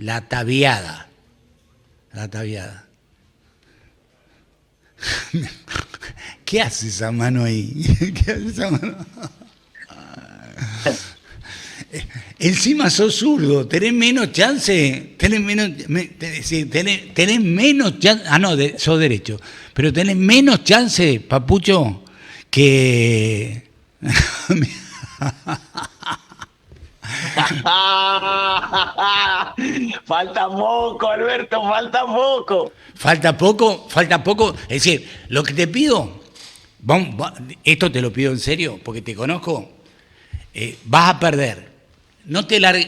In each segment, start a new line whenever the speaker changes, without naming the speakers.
La tabiada. La tabiada. ¿Qué hace esa mano ahí? ¿Qué hace esa mano? Encima sos zurdo, tenés menos chance, tenés menos chance, sos derecho, pero tenés menos chance, papucho, que...
Falta poco, Alberto, falta poco.
Falta poco, es decir, lo que te pido, esto te lo pido en serio, porque te conozco, vas a perder. No te largues,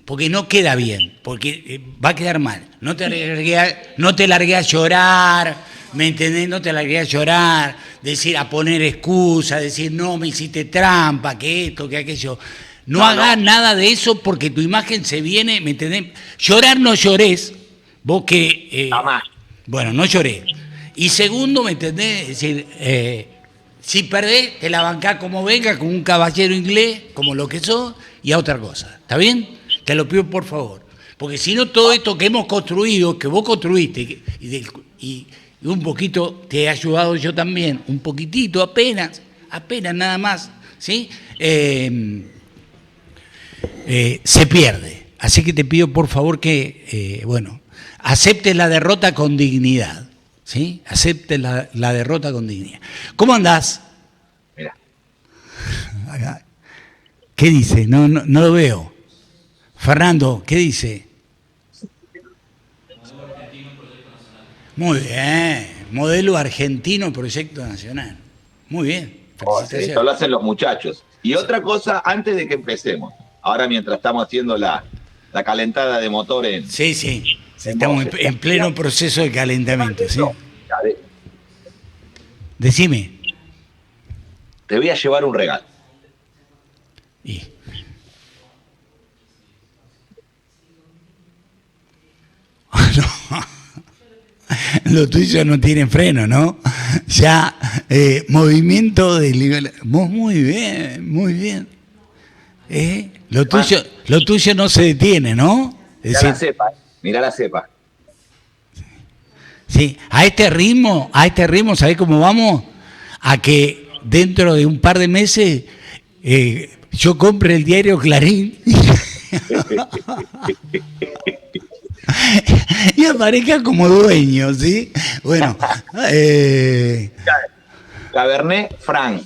porque no queda bien, porque va a quedar mal. No te largues a llorar, ¿me entendés? No te largues a llorar, decir, a poner excusas, decir, no, me hiciste trampa, que esto, que aquello. No hagas nada de eso porque tu imagen se viene, ¿me entendés? Llorar no llores, vos que... bueno, no lloré. Y segundo, ¿me entendés? Es decir, si perdés, te la bancás como venga, como un caballero inglés, como lo que sos, y a otra cosa. ¿Está bien? Te lo pido por favor. Porque si no, todo esto que hemos construido, que vos construiste, y un poquito te he ayudado yo también, un poquitito, apenas nada más, ¿sí? Se pierde. Así que te pido por favor que, aceptes la derrota con dignidad. ¿Sí? Aceptes la derrota con dignidad. ¿Cómo andás?
Mira.
¿Qué dice? No lo veo. Fernando, ¿qué dice? Muy bien. Modelo argentino, proyecto nacional. Muy bien.
Esto lo hacen los muchachos. Y otra cosa, antes de que empecemos, ahora mientras estamos haciendo la calentada de motor en...
Sí. Estamos en pleno proceso de calentamiento, ¿sí? Decime.
Te voy a llevar un regalo.
Lo tuyo no tiene freno, ¿no? Ya, movimiento de libertad. Vos muy bien. Lo tuyo no se detiene, ¿no?
Mirá la cepa.
Sí, a este ritmo, ¿sabés cómo vamos? A que dentro de un par de meses yo compre el diario Clarín y aparezca como dueño, ¿sí? Bueno,
Cabernet Franc.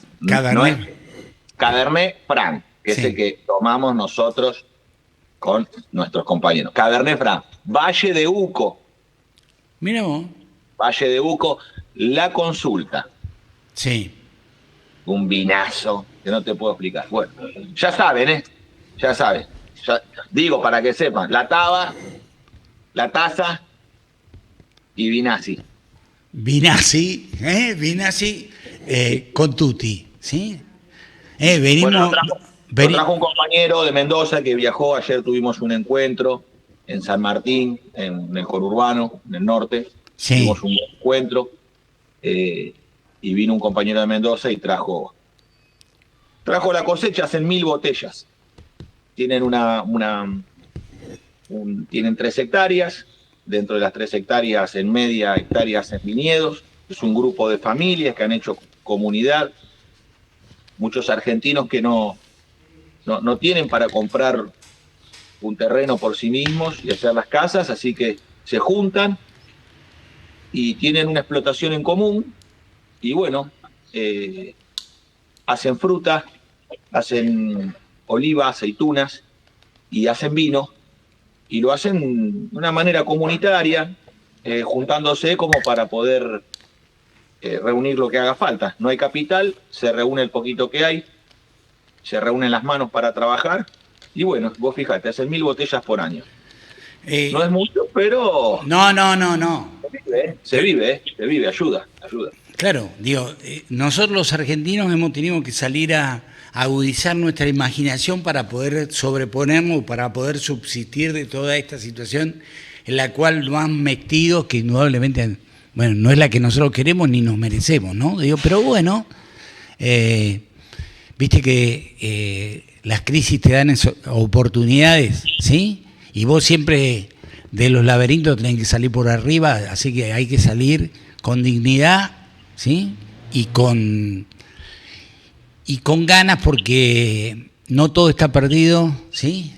Cabernet Franc, que es el que tomamos nosotros con nuestros compañeros. Cabernet Franc, Valle de Uco.
Mira vos.
Valle de Uco, La Consulta.
Sí.
Un vinazo que no te puedo explicar. Bueno, ya saben, Ya saben. Digo, para que sepan, la taba, la taza y Vinazzi.
Vinazzi, con tutti, ¿sí? Venimos...
Bueno, lo trajo un compañero de Mendoza que viajó, ayer tuvimos un encuentro en San Martín, en el conurbano, en el norte.
Sí.
Tuvimos un encuentro y vino un compañero de Mendoza y trajo la cosecha, hacen 1000 botellas. Tienen tienen 3 hectáreas, dentro de las 3 hectáreas, en media hectáreas en viñedos. Es un grupo de familias que han hecho comunidad. Muchos argentinos que no tienen para comprar un terreno por sí mismos y hacer las casas, así que se juntan y tienen una explotación en común y bueno, hacen fruta, hacen oliva, aceitunas y hacen vino y lo hacen de una manera comunitaria, juntándose como para poder reunir lo que haga falta. No hay capital, se reúne el poquito que hay, se reúnen las manos para trabajar y bueno, vos fijate, hacen 1000 botellas por año. No es mucho, pero...
No.
Se vive, ayuda.
Claro, digo, nosotros los argentinos hemos tenido que salir a agudizar nuestra imaginación para poder sobreponernos, para poder subsistir de toda esta situación en la cual nos han metido, que indudablemente, bueno, no es la que nosotros queremos ni nos merecemos, ¿no? Digo, pero bueno, viste que las crisis te dan oportunidades, ¿sí? Y vos siempre de los laberintos tenés que salir por arriba, así que hay que salir con dignidad, ¿sí? Y con ganas, porque no todo está perdido, ¿sí?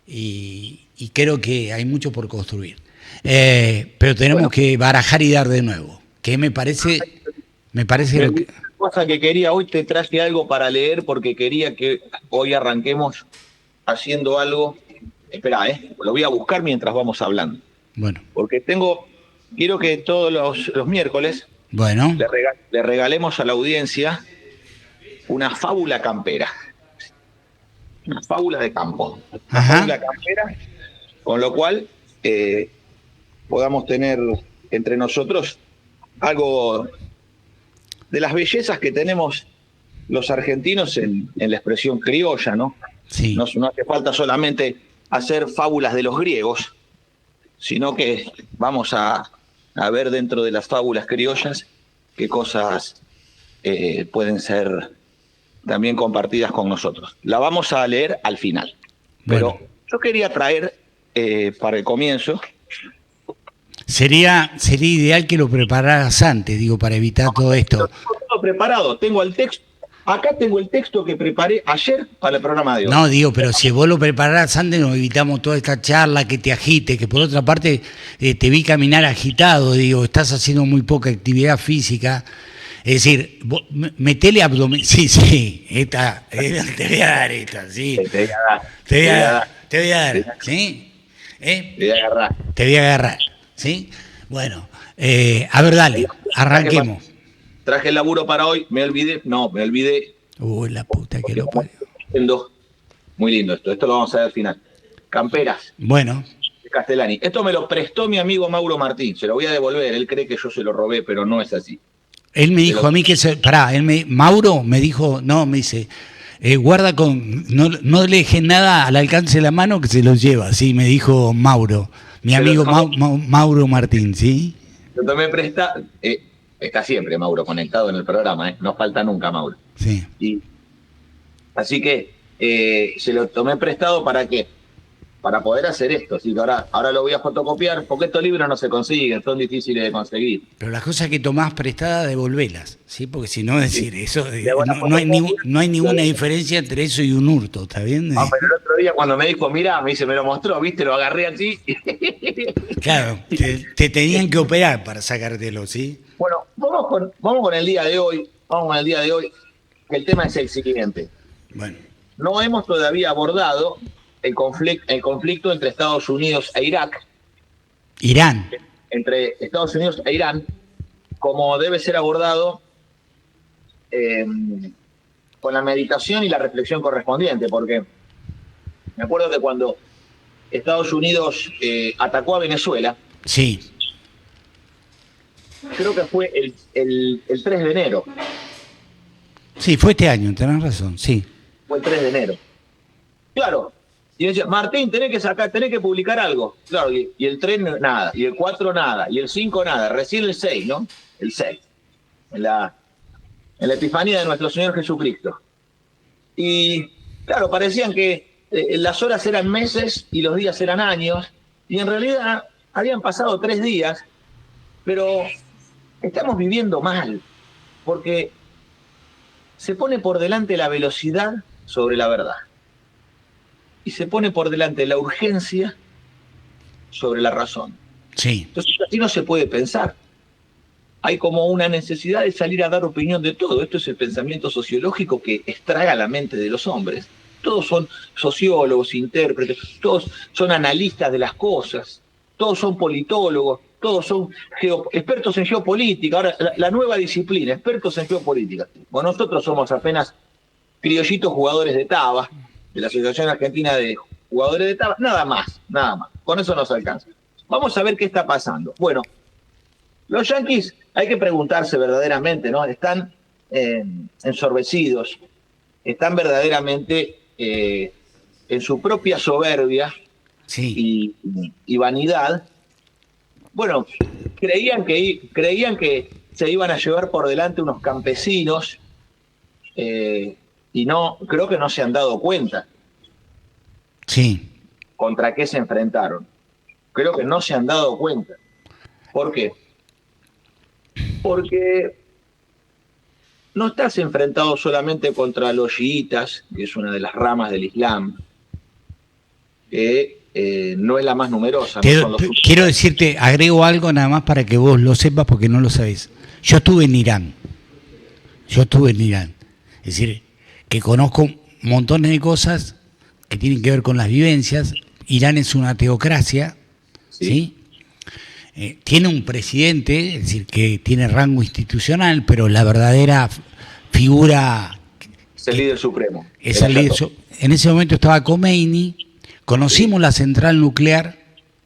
Y creo que hay mucho por construir. Pero tenemos que barajar y dar de nuevo, que me parece lo que...
Cosa que quería, hoy te traje algo para leer porque quería que hoy arranquemos haciendo algo. Espera, lo voy a buscar mientras vamos hablando.
Bueno.
Porque quiero que todos los miércoles
bueno.
le regalemos a la audiencia una fábula campera. Una fábula de campo. Una fábula campera, con lo cual podamos tener entre nosotros algo de las bellezas que tenemos los argentinos en la expresión criolla, ¿no?
Sí.
No hace falta solamente hacer fábulas de los griegos, sino que vamos a ver dentro de las fábulas criollas qué cosas pueden ser también compartidas con nosotros. La vamos a leer al final. Bueno. Pero yo quería traer para el comienzo...
Sería ideal que lo prepararas antes, digo, para evitar todo esto.
Todo preparado, tengo el texto. Acá tengo el texto que preparé ayer para el programa de hoy.
No, digo, pero si vos lo preparás antes, nos evitamos toda esta charla que te agite, que por otra parte te vi caminar agitado, digo, estás haciendo muy poca actividad física. Es decir, metele abdomen. Sí, esta, te voy a dar esta, sí. Te voy a dar, ¿sí?
Te voy a agarrar.
Te voy a agarrar, ¿sí? Bueno, a ver, dale, arranquemos.
Traje el laburo para hoy, me olvidé.
Uy, la puta que lo parió.
Muy lindo esto lo vamos a ver al final. Camperas.
Bueno.
De Castellani. Esto me lo prestó mi amigo Mauro Martín, se lo voy a devolver, él cree que yo se lo robé, pero no es así.
Él me dijo a mí que Mauro me dijo, no, me dice, guarda no le dejes nada al alcance de la mano que se lo lleva, sí, me dijo Mauro, mi amigo Mauro Martín, ¿sí?
Lo tomé prestado, está siempre Mauro conectado en el programa, no falta nunca Mauro.
Sí.
Así que se lo tomé prestado ¿para qué? Para poder hacer esto, así que ahora lo voy a fotocopiar, porque estos libros no se consiguen, son difíciles de conseguir.
Pero las cosas que tomás prestadas, devolvelas, ¿sí? Porque si no, decir eso, no hay ninguna diferencia entre eso y un hurto, ¿está bien?
Pero el otro día cuando me dijo, mirá, me lo mostró, ¿viste? Lo agarré así.
Claro, te tenían que operar para sacártelo, ¿sí?
Bueno, vamos con el día de hoy, que el tema es el siguiente.
Bueno.
No hemos todavía abordado el conflicto entre Estados Unidos e Irak.
Irán.
Entre Estados Unidos e Irán, como debe ser abordado con la meditación y la reflexión correspondiente, porque me acuerdo que cuando Estados Unidos atacó a Venezuela,
sí,
creo que fue el 3 de enero.
Sí, fue este año, tenés razón, sí.
Fue el 3 de enero. Claro. Y decía, Martín, tenés que publicar algo. Claro, y el 3 nada, y el 4 nada, y el 5 nada, recién el 6, ¿no? El 6. En la Epifanía de nuestro Señor Jesucristo. Y claro, parecían que las horas eran meses y los días eran años, y en realidad habían pasado 3 días, pero estamos viviendo mal, porque se pone por delante la velocidad sobre la verdad. Y se pone por delante la urgencia sobre la razón.
Sí.
Entonces así no se puede pensar. Hay como una necesidad de salir a dar opinión de todo. Esto es el pensamiento sociológico que estraga la mente de los hombres. Todos son sociólogos, intérpretes, todos son analistas de las cosas, todos son politólogos, todos son expertos en geopolítica. Ahora, la nueva disciplina, expertos en geopolítica. Bueno, nosotros somos apenas criollitos jugadores de taba, de la Asociación Argentina de Jugadores de Taba, nada más. Con eso nos alcanza. Vamos a ver qué está pasando. Bueno, los yanquis, hay que preguntarse verdaderamente, ¿no? Están ensorbecidos, están verdaderamente en su propia soberbia, sí, y vanidad. Bueno, creían que se iban a llevar por delante unos campesinos, y no, creo que no se han dado cuenta.
Sí.
¿Contra qué se enfrentaron? Creo que no se han dado cuenta. ¿Por qué? Porque no estás enfrentado solamente contra los chiitas, que es una de las ramas del Islam, que no es la más numerosa, no son los
Quiero decirte, agrego algo nada más para que vos lo sepas porque no lo sabés. Yo estuve en Irán. Es decir, que conozco montones de cosas que tienen que ver con las vivencias. Irán es una teocracia, ¿sí? Tiene un presidente, es decir, que tiene rango institucional, pero la verdadera figura...
Es el líder supremo.
En ese momento estaba Khomeini, conocimos la central nuclear,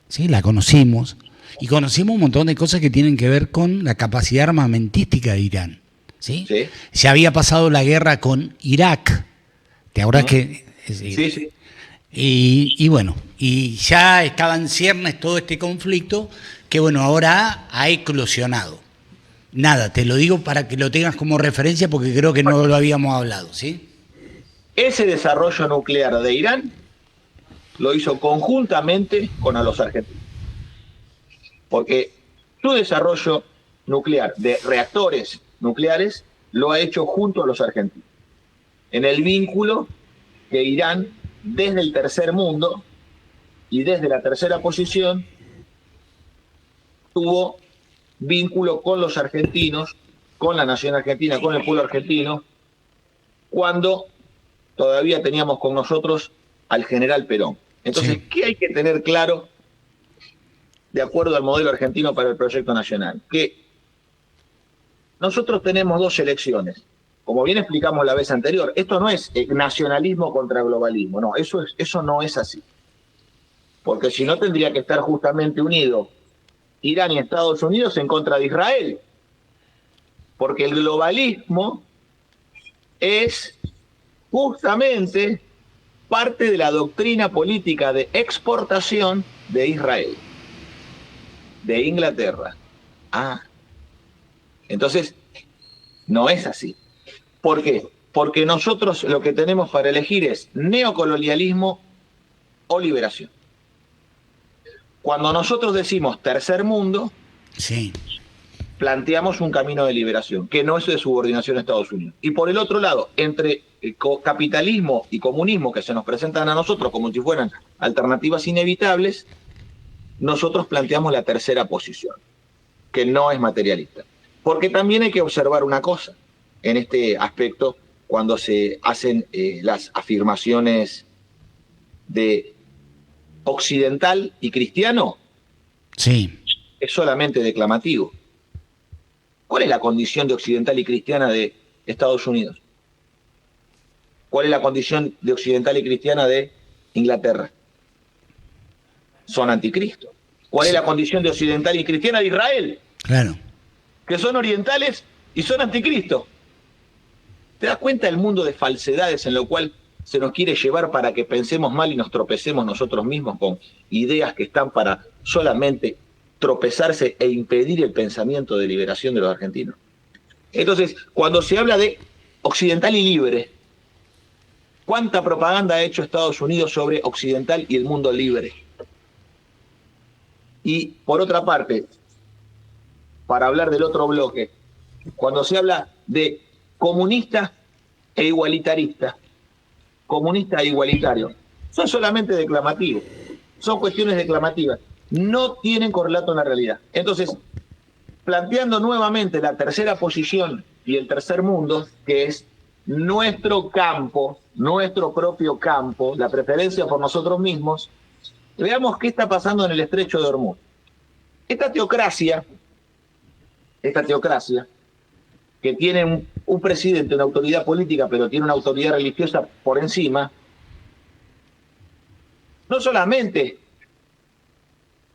¿sí? La conocimos, y conocimos un montón de cosas que tienen que ver con la capacidad armamentística de Irán. ¿Sí?
Sí.
Se había pasado la guerra con Irak, ¿te acordás que...?
Sí.
Y bueno, y ya estaba en ciernes todo este conflicto que bueno, ahora ha eclosionado. Nada, te lo digo para que lo tengas como referencia porque creo que no lo habíamos hablado, ¿sí?
Ese desarrollo nuclear de Irán lo hizo conjuntamente con a los argentinos. Porque su desarrollo nuclear de reactores nucleares lo ha hecho junto a los argentinos. En el vínculo que Irán, desde el tercer mundo y desde la tercera posición, tuvo vínculo con los argentinos, con la nación argentina, con el pueblo argentino, cuando todavía teníamos con nosotros al general Perón. Entonces, sí, ¿qué hay que tener claro de acuerdo al modelo argentino para el proyecto nacional? Que nosotros tenemos dos elecciones. Como bien explicamos la vez anterior, esto no es nacionalismo contra globalismo, no, eso no es así. Porque si no tendría que estar justamente unido Irán y Estados Unidos en contra de Israel. Porque el globalismo es justamente parte de la doctrina política de exportación de Israel, de Inglaterra. Entonces, no es así. ¿Por qué? Porque nosotros lo que tenemos para elegir es neocolonialismo o liberación. Cuando nosotros decimos tercer mundo,
sí,
planteamos un camino de liberación, que no es de subordinación a Estados Unidos. Y por el otro lado, entre capitalismo y comunismo que se nos presentan a nosotros como si fueran alternativas inevitables, nosotros planteamos la tercera posición, que no es materialista. Porque también hay que observar una cosa en este aspecto cuando se hacen las afirmaciones de occidental y cristiano.
Sí.
Es solamente declamativo. ¿Cuál es la condición de occidental y cristiana de Estados Unidos? ¿Cuál es la condición de occidental y cristiana de Inglaterra? Son anticristo. ¿Cuál es la condición de occidental y cristiana de Israel?
Claro.
Que son orientales y son anticristo. ¿Te das cuenta del mundo de falsedades en lo cual se nos quiere llevar para que pensemos mal y nos tropecemos nosotros mismos con ideas que están para solamente tropezarse e impedir el pensamiento de liberación de los argentinos? Entonces, cuando se habla de occidental y libre, ¿cuánta propaganda ha hecho Estados Unidos sobre occidental y el mundo libre? Y por otra parte, para hablar del otro bloque, cuando se habla de comunista e igualitarista, comunista e igualitario, son solamente declamativos, son cuestiones declamativas, no tienen correlato en la realidad. Entonces, planteando nuevamente la tercera posición y el tercer mundo, que es nuestro campo, nuestro propio campo, la preferencia por nosotros mismos, veamos qué está pasando en el estrecho de Hormuz. Esta teocracia, que tiene un presidente, una autoridad política, pero tiene una autoridad religiosa por encima, no solamente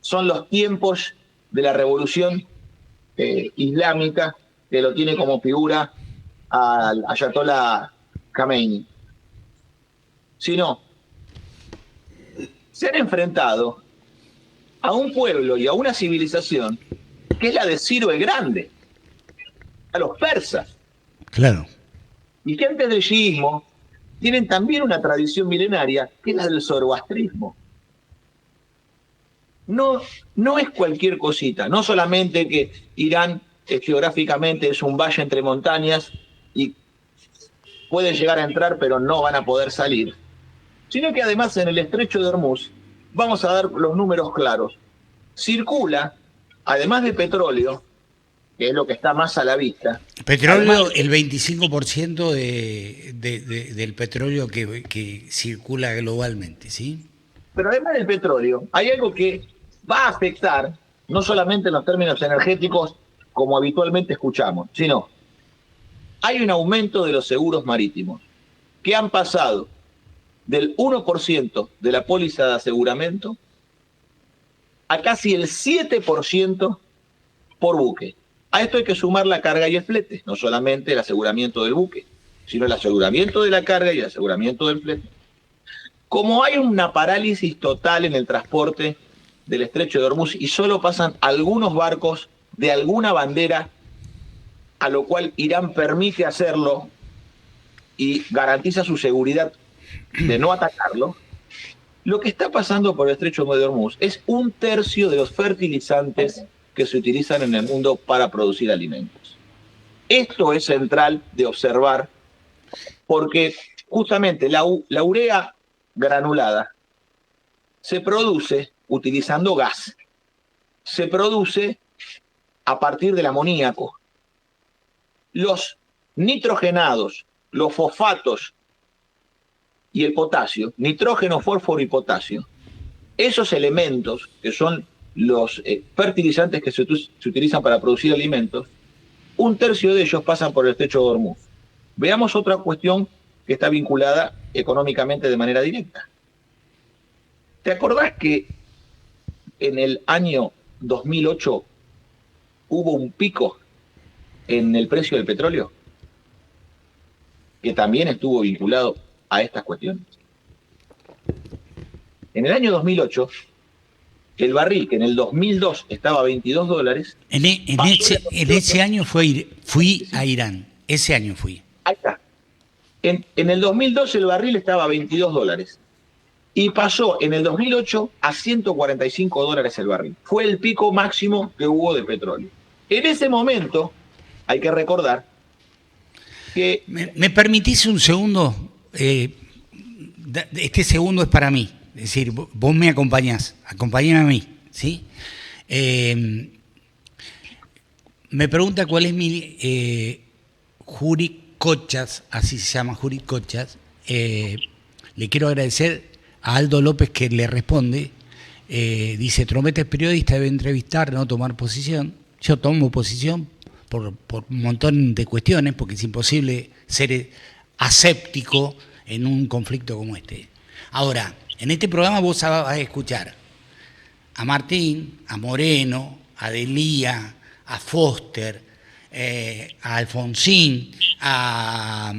son los tiempos de la revolución islámica, que lo tiene como figura al Ayatollah Khamenei, sino se han enfrentado a un pueblo y a una civilización que es la de Ciro el Grande, a los persas.
Claro.
Y que antes del chiismo tienen también una tradición milenaria, que es la del zoroastrismo. No, no es cualquier cosita, no solamente que Irán geográficamente es un valle entre montañas y pueden llegar a entrar pero no van a poder salir, sino que además en el estrecho de Hormuz, vamos a dar los números claros, circula, además de petróleo, que es lo que está más a la vista.
Petróleo,
Además,
el 25% del petróleo que circula globalmente, ¿sí?
pero además del petróleo, hay algo que va a afectar, no solamente en los términos energéticos, como habitualmente escuchamos, sino hay un aumento de los seguros marítimos, que han pasado del 1% de la póliza de aseguramiento a casi el 7% por buque. A esto hay que sumar la carga y el flete, no solamente el aseguramiento del buque, sino el aseguramiento de la carga y el aseguramiento del flete. Como hay una parálisis total en el transporte del estrecho de Hormuz y solo pasan algunos barcos de alguna bandera, a lo cual Irán permite hacerlo y garantiza su seguridad de no atacarlo, lo que está pasando por el estrecho de Hormuz es 1/3 de los fertilizantes que se utilizan en el mundo para producir alimentos. Esto es central de observar porque justamente la urea granulada se produce utilizando gas, se produce a partir del amoníaco. Los nitrogenados, los fosfatos y el potasio, nitrógeno, fósforo y potasio, esos elementos que son los fertilizantes que se utilizan para producir alimentos, 1/3 de ellos pasan por el estrecho de Hormuz. Veamos otra cuestión que está vinculada económicamente de manera directa. ¿Te acordás que en el año 2008 hubo un pico en el precio del petróleo? Que también estuvo vinculado a estas cuestiones. En el año 2008, el barril, que en el 2002 estaba a $22...
En ese año fui a Irán. Ese año fui.
Ahí está. En el 2002 el barril estaba a $22 y pasó en el 2008 a $145 el barril. Fue el pico máximo que hubo de petróleo. En ese momento, hay que recordar que...
¿Me permitís un segundo? Este segundo es para mí. Es decir, vos me acompañame a mí, ¿sí? Me pregunta cuál es mi Juri Cochas, así se llama Juri Cochas. Le quiero agradecer a Aldo López que le responde. Dice, Trombetta es periodista, debe entrevistar, no tomar posición. Yo tomo posición por un montón de cuestiones, porque es imposible ser aséptico en un conflicto como este. Ahora, en este programa vos vas a escuchar a Martín, a Moreno, a Delía, a Foster, a Alfonsín, a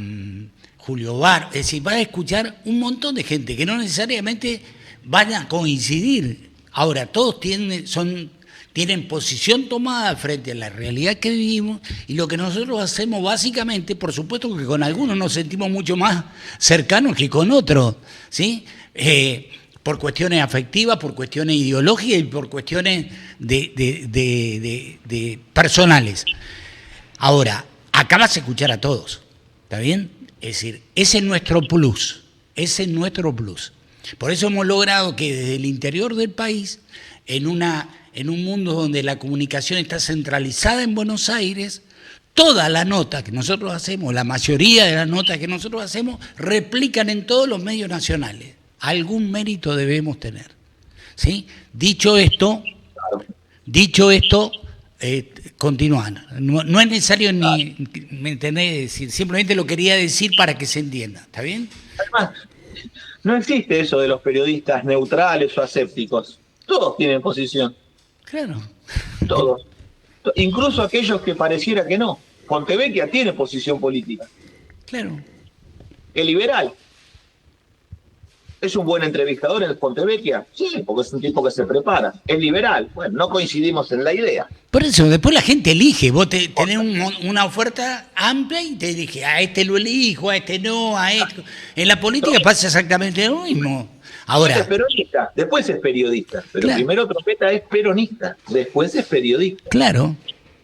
Julio Bar, es decir, vas a escuchar un montón de gente que no necesariamente van a coincidir. Ahora, todos tienen posición tomada frente a la realidad que vivimos y lo que nosotros hacemos básicamente, por supuesto que con algunos nos sentimos mucho más cercanos que con otros, ¿sí? Por cuestiones afectivas, por cuestiones ideológicas y por cuestiones de personales. Ahora, acá vas a escuchar a todos, ¿está bien? Es decir, ese es nuestro plus, Por eso hemos logrado que desde el interior del país, en un mundo donde la comunicación está centralizada en Buenos Aires, todas las notas que nosotros hacemos, la mayoría de las notas que nosotros hacemos, replican en todos los medios nacionales. Algún mérito debemos tener, ¿sí? Dicho esto, continúan. No es necesario ni, ¿me entendés? Decir, simplemente lo quería decir para que se entienda, ¿está bien?
Además, no existe eso de los periodistas neutrales o asépticos. Todos tienen posición.
Claro.
Todos. Incluso aquellos que pareciera que no. Fontevecchia tiene posición política.
Claro.
El liberal. ¿Es un buen entrevistador en el Fontevecchia? Sí, porque es un tipo que se prepara. ¿Es liberal? Bueno, no coincidimos en la idea.
Por eso, después la gente elige. Vos tenés una oferta amplia y te elige, a este lo elijo, a este no, a este. En la política pasa exactamente lo mismo. Ahora,
Es peronista, después es periodista. Pero
claro,
primero Trompeta es peronista, después es periodista.
claro,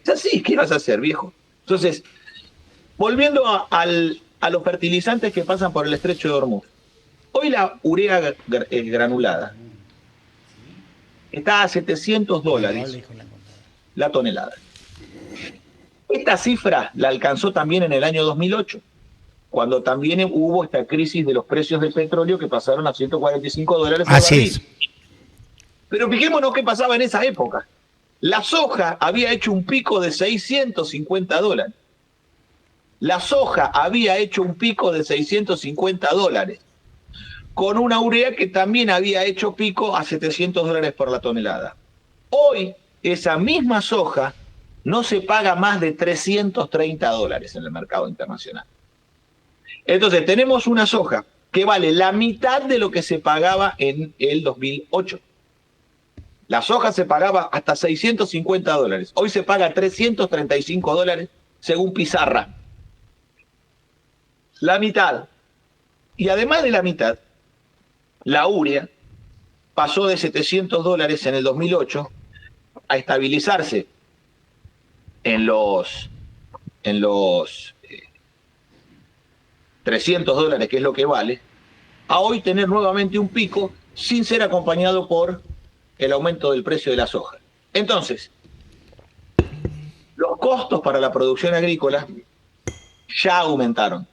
Es así, ¿qué vas a hacer, viejo? Entonces, volviendo a los fertilizantes que pasan por el estrecho de Hormuz. Hoy la urea granulada está a $700 la tonelada. Esta cifra la alcanzó también en el año 2008, cuando también hubo esta crisis de los precios del petróleo que pasaron a $145 el
así
barril.
es.
Pero fijémonos qué pasaba en esa época. La soja había hecho un pico de $650. La soja había hecho un pico de $650, con una urea que también había hecho pico a $700 por la tonelada. Hoy, esa misma soja no se paga más de $330 en el mercado internacional. Entonces, tenemos una soja que vale la mitad de lo que se pagaba en el 2008. La soja se pagaba hasta $650. Hoy se paga $335 según Pizarra. La mitad. Y además de la mitad, la urea pasó de $700 en el 2008 a estabilizarse en los $300, que es lo que vale, a hoy tener nuevamente un pico sin ser acompañado por el aumento del precio de la soja. Entonces, los costos para la producción agrícola ya aumentaron.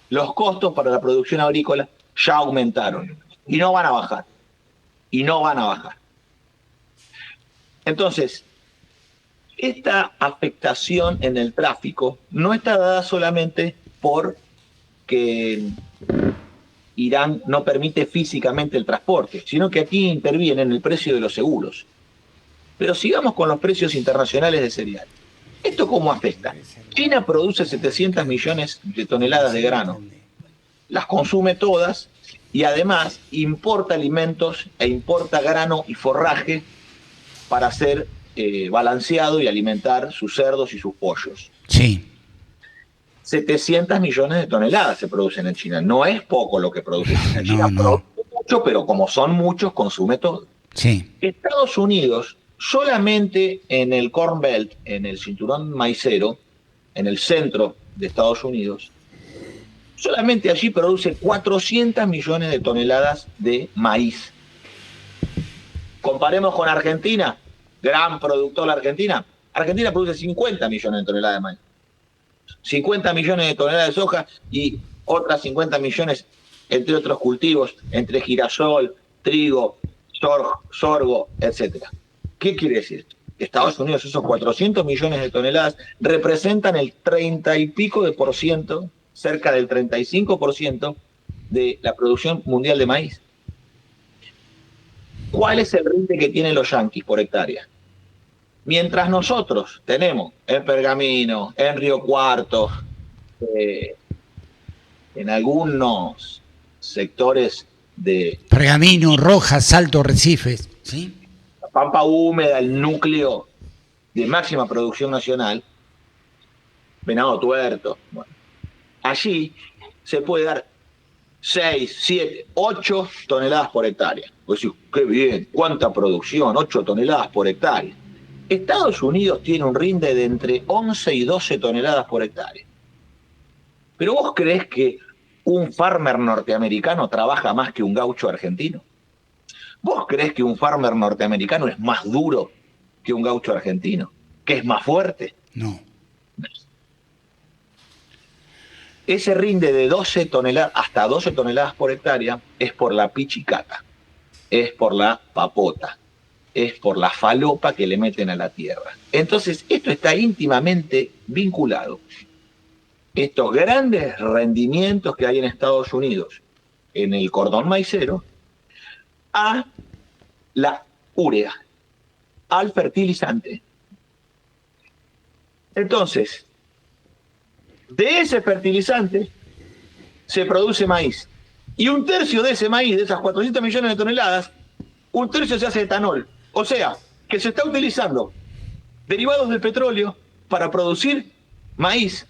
Los costos para la producción agrícola ya aumentaron y no van a bajar. Y no van a bajar. Entonces, esta afectación en el tráfico no está dada solamente por que Irán no permite físicamente el transporte, sino que aquí interviene en el precio de los seguros. Pero sigamos con los precios internacionales de cereal. ¿Esto cómo afecta? China produce 700 millones de toneladas de grano. Las consume todas y además importa alimentos e importa grano y forraje para ser balanceado y alimentar sus cerdos y sus pollos.
Sí.
700 millones de toneladas se producen en China. No es poco lo que produce China. China
No.
produce mucho, pero como son muchos, consume todo.
Sí.
Estados Unidos, solamente en el Corn Belt, en el cinturón maicero, en el centro de Estados Unidos, solamente allí produce 400 millones de toneladas de maíz. Comparemos con Argentina, gran productor la Argentina. Argentina produce 50 millones de toneladas de maíz. 50 millones de toneladas de soja y otras 50 millones entre otros cultivos, entre girasol, trigo, sorgo, etc. ¿Qué quiere decir? Estados Unidos, esos 400 millones de toneladas representan el 30 y pico de por ciento, cerca del 35% de la producción mundial de maíz. ¿Cuál es el rinde que tienen los yanquis por hectárea? Mientras nosotros tenemos en Pergamino, en Río Cuarto, en algunos sectores de
Pergamino, Rojas, Salto, Recifes. ¿Sí?
la pampa húmeda, el núcleo de máxima producción nacional, Venado Tuerto, bueno, allí se puede dar 6, 7, 8 toneladas por hectárea. Pues decís, qué bien, cuánta producción, 8 toneladas por hectárea. Estados Unidos tiene un rinde de entre 11 y 12 toneladas por hectárea. ¿Pero vos creés que un farmer norteamericano trabaja más que un gaucho argentino? ¿Vos creés que un farmer norteamericano es más duro que un gaucho argentino? ¿Que es más fuerte?
No.
Ese rinde de 12 toneladas, hasta 12 toneladas por hectárea, es por la pichicata, es por la papota, es por la falopa que le meten a la tierra. Entonces, esto está íntimamente vinculado. Estos grandes rendimientos que hay en Estados Unidos en el cordón maicero a la urea, al fertilizante. Entonces, de ese fertilizante se produce maíz. Y un tercio de ese maíz, de esas 400 millones de toneladas, un tercio se hace etanol. O sea, que se está utilizando derivados del petróleo para producir maíz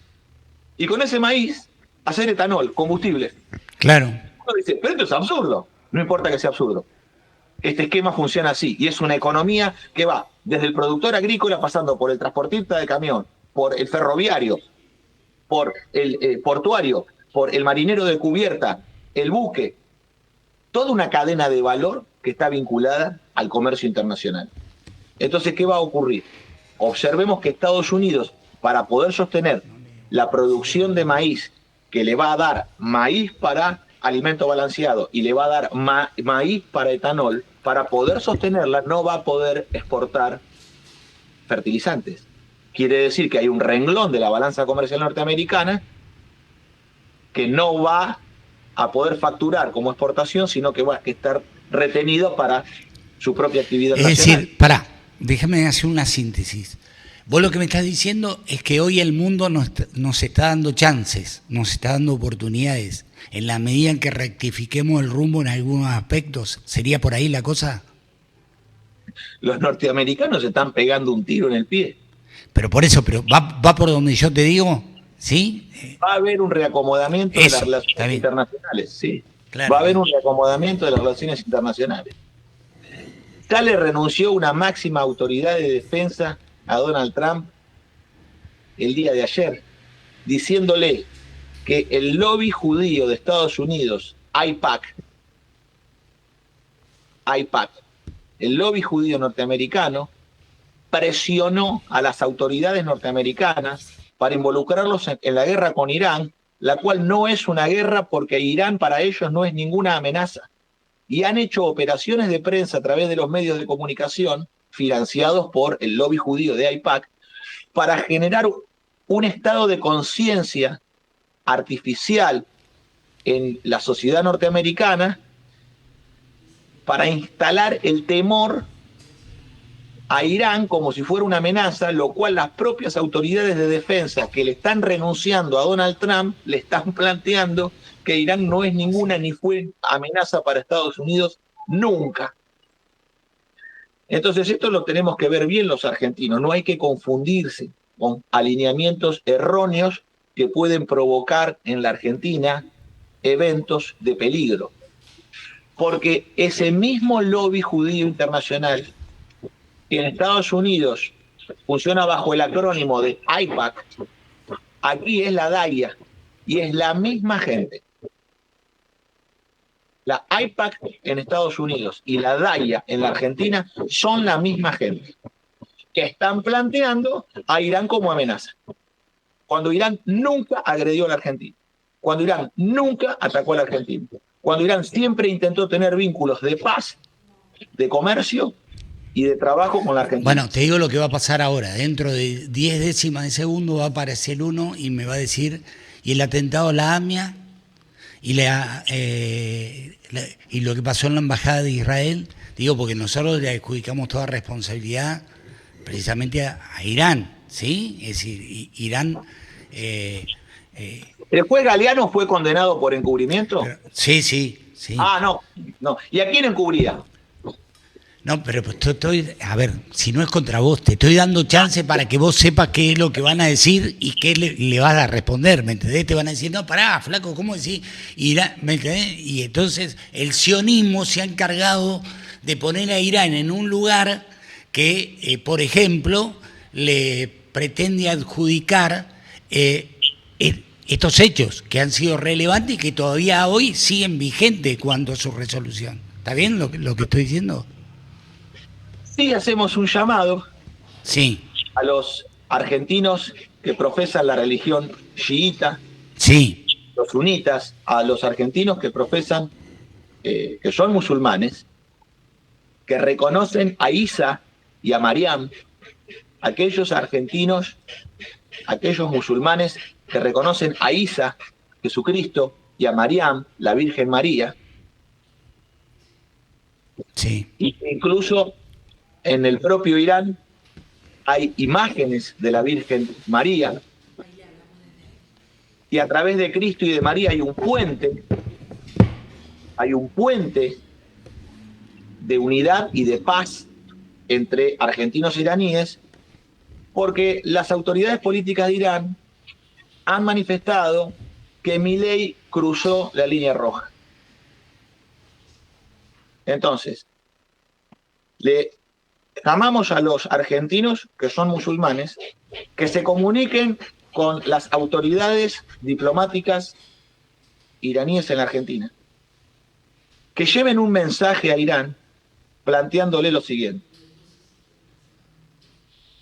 y con ese maíz hacer etanol, combustible.
Claro.
Uno dice, pero esto es absurdo. No importa que sea absurdo. Este esquema funciona así y es una economía que va desde el productor agrícola pasando por el transportista de camión, por el ferroviario, por el portuario, por el marinero de cubierta, el buque, toda una cadena de valor que está vinculada al comercio internacional. Entonces, ¿qué va a ocurrir? Observemos que Estados Unidos, para poder sostener la producción de maíz, que le va a dar maíz para alimento balanceado y le va a dar maíz para etanol, para poder sostenerla no va a poder exportar fertilizantes. Quiere decir que hay un renglón de la balanza comercial norteamericana que no va a poder facturar como exportación, sino que va a estar retenido para su propia actividad nacional.
Es decir, pará, déjame hacer una síntesis. Vos lo que me estás diciendo es que hoy el mundo nos está dando chances, nos está dando oportunidades. En la medida en que rectifiquemos el rumbo en algunos aspectos, ¿sería por ahí la cosa?
Los norteamericanos se están pegando un tiro en el pie.
Pero por eso, va por donde yo te digo, ¿sí?
Va a haber un reacomodamiento de las relaciones internacionales, sí. Claro. Va a haber un reacomodamiento de las relaciones internacionales. Ya le renunció una máxima autoridad de defensa a Donald Trump el día de ayer, diciéndole que el lobby judío de Estados Unidos, AIPAC, el lobby judío norteamericano, presionó a las autoridades norteamericanas para involucrarlos en la guerra con Irán, la cual no es una guerra porque Irán para ellos no es ninguna amenaza. Y han hecho operaciones de prensa a través de los medios de comunicación financiados por el lobby judío de AIPAC para generar un estado de conciencia artificial en la sociedad norteamericana para instalar el temor a Irán como si fuera una amenaza, lo cual las propias autoridades de defensa que le están renunciando a Donald Trump le están planteando que Irán no es ninguna ni fue amenaza para Estados Unidos nunca. Entonces esto lo tenemos que ver bien los argentinos, no hay que confundirse con alineamientos erróneos que pueden provocar en la Argentina eventos de peligro. Porque ese mismo lobby judío internacional que en Estados Unidos funciona bajo el acrónimo de AIPAC, aquí es la DAIA y es la misma gente. La AIPAC en Estados Unidos y la DAIA en la Argentina son la misma gente que están planteando a Irán como amenaza. Cuando Irán nunca agredió a la Argentina, cuando Irán nunca atacó a la Argentina, cuando Irán siempre intentó tener vínculos de paz, de comercio y de trabajo con la Argentina.
Bueno, te digo lo que va a pasar ahora. Dentro de 10 décimas de segundo va a aparecer uno y me va a decir, y el atentado a la AMIA y lo que pasó en la Embajada de Israel, digo porque nosotros le adjudicamos toda responsabilidad precisamente a Irán, ¿sí? Es decir, Irán...
¿El juez Galeano fue condenado por encubrimiento?
Sí.
Ah, no. ¿Y a quién encubría?
No, pero pues a ver, si no es contra vos, te estoy dando chance para que vos sepas qué es lo que van a decir y qué le vas a responder, ¿me entendés? Te van a decir, no, pará, flaco, ¿cómo decís? ¿Me entendés? Y entonces el sionismo se ha encargado de poner a Irán en un lugar que, por ejemplo, le pretende adjudicar estos hechos que han sido relevantes y que todavía hoy siguen vigentes cuanto a su resolución. ¿Está bien lo que estoy diciendo?
Sí, hacemos un llamado a los argentinos que profesan la religión chiita, los sunitas, a los argentinos que profesan, que son musulmanes, que reconocen a Isa y a Mariam, aquellos argentinos, aquellos musulmanes que reconocen a Isa, Jesucristo, y a Mariam, la Virgen María, y que incluso en el propio Irán hay imágenes de la Virgen María, y a través de Cristo y de María hay un puente hay un puente de unidad y de paz entre argentinos e iraníes, porque las autoridades políticas de Irán han manifestado que Milei cruzó la línea roja. Entonces, le llamamos a los argentinos, que son musulmanes, que se comuniquen con las autoridades diplomáticas iraníes en la Argentina, que lleven un mensaje a Irán planteándole lo siguiente.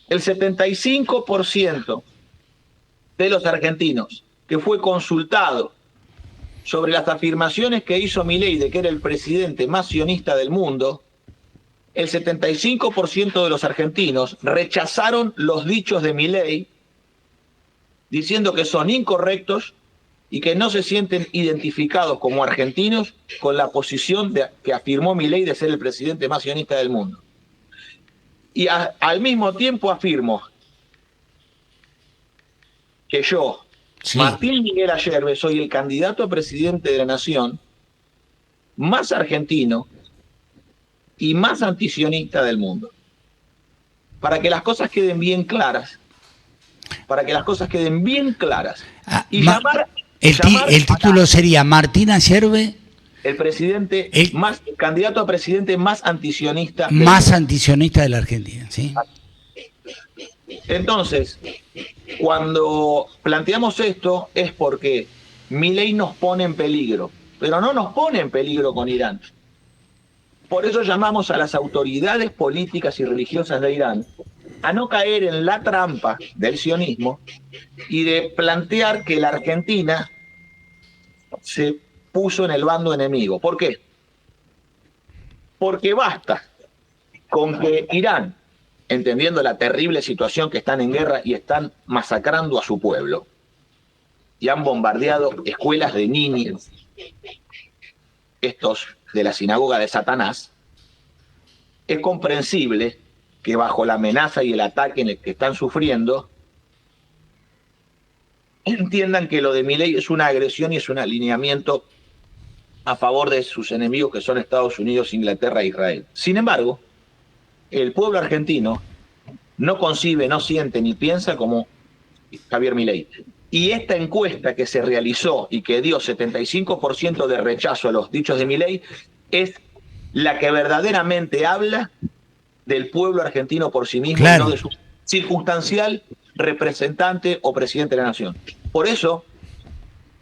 El 75% de los argentinos que fue consultado sobre las afirmaciones que hizo Milei de que era el presidente más sionista del mundo, el 75% de los argentinos rechazaron los dichos de Milei diciendo que son incorrectos y que no se sienten identificados como argentinos con la posición que afirmó Milei de ser el presidente más sionista del mundo. Y al mismo tiempo afirmo que yo, sí, Martín Miguel Ayerbe, soy el candidato a presidente de la Nación más argentino y más antisionista del mundo. Para que las cosas queden bien claras. Para que las cosas queden bien claras. Y
el título sería Martín Ayerbe,
el presidente el candidato a presidente más antisionista.
Antisionista de la Argentina, ¿sí?
Entonces, cuando planteamos esto es porque Milei nos pone en peligro, pero no nos pone en peligro con Irán. Por eso llamamos a las autoridades políticas y religiosas de Irán a no caer en la trampa del sionismo y de plantear que la Argentina se puso en el bando enemigo. ¿Por qué? Porque basta con que Irán, entendiendo la terrible situación que están en guerra y están masacrando a su pueblo, y han bombardeado escuelas de niños, estos de la sinagoga de Satanás, es comprensible que bajo la amenaza y el ataque en el que están sufriendo, entiendan que lo de Milei es una agresión y es un alineamiento a favor de sus enemigos que son Estados Unidos, Inglaterra e Israel. Sin embargo, el pueblo argentino no concibe, no siente ni piensa como Javier Milei. Y esta encuesta que se realizó y que dio 75% de rechazo a los dichos de Milei es la que verdaderamente habla del pueblo argentino por sí mismo, claro, y no de su circunstancial representante o presidente de la nación. Por eso,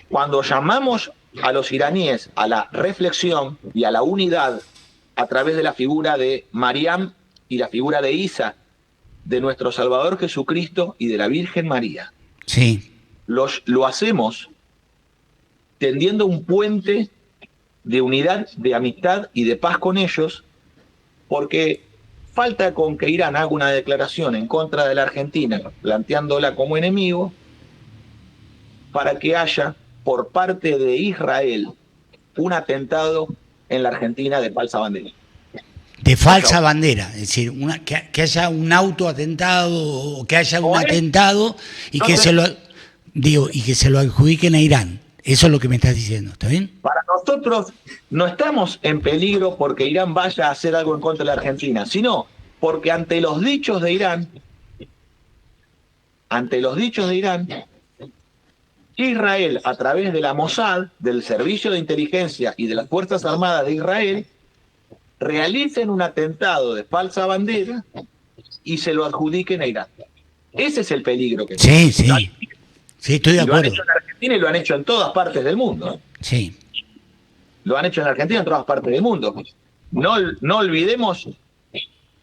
cuando llamamos a los iraníes a la reflexión y a la unidad a través de la figura de Mariam y la figura de Isa, de nuestro Salvador Jesucristo y de la Virgen María,
sí,
lo hacemos tendiendo un puente de unidad, de amistad y de paz con ellos, porque falta con que Irán haga una declaración en contra de la Argentina, planteándola como enemigo, para que haya por parte de Israel un atentado en la Argentina de falsa bandera.
De falsa bandera, es decir, que haya un autoatentado o que haya un atentado y que se lo adjudiquen a Irán. Eso es lo que me estás diciendo, ¿está bien?
Para nosotros no estamos en peligro porque Irán vaya a hacer algo en contra de la Argentina, sino porque ante los dichos de Irán, Israel, a través de la Mossad, del Servicio de Inteligencia y de las Fuerzas Armadas de Israel, realicen un atentado de falsa bandera y se lo adjudiquen a Irán. Ese es el peligro que
sí, sí. Sí, estoy de acuerdo.
Lo han hecho en Argentina y lo han hecho en todas partes del mundo.
Sí.
Lo han hecho en Argentina y en todas partes del mundo. No olvidemos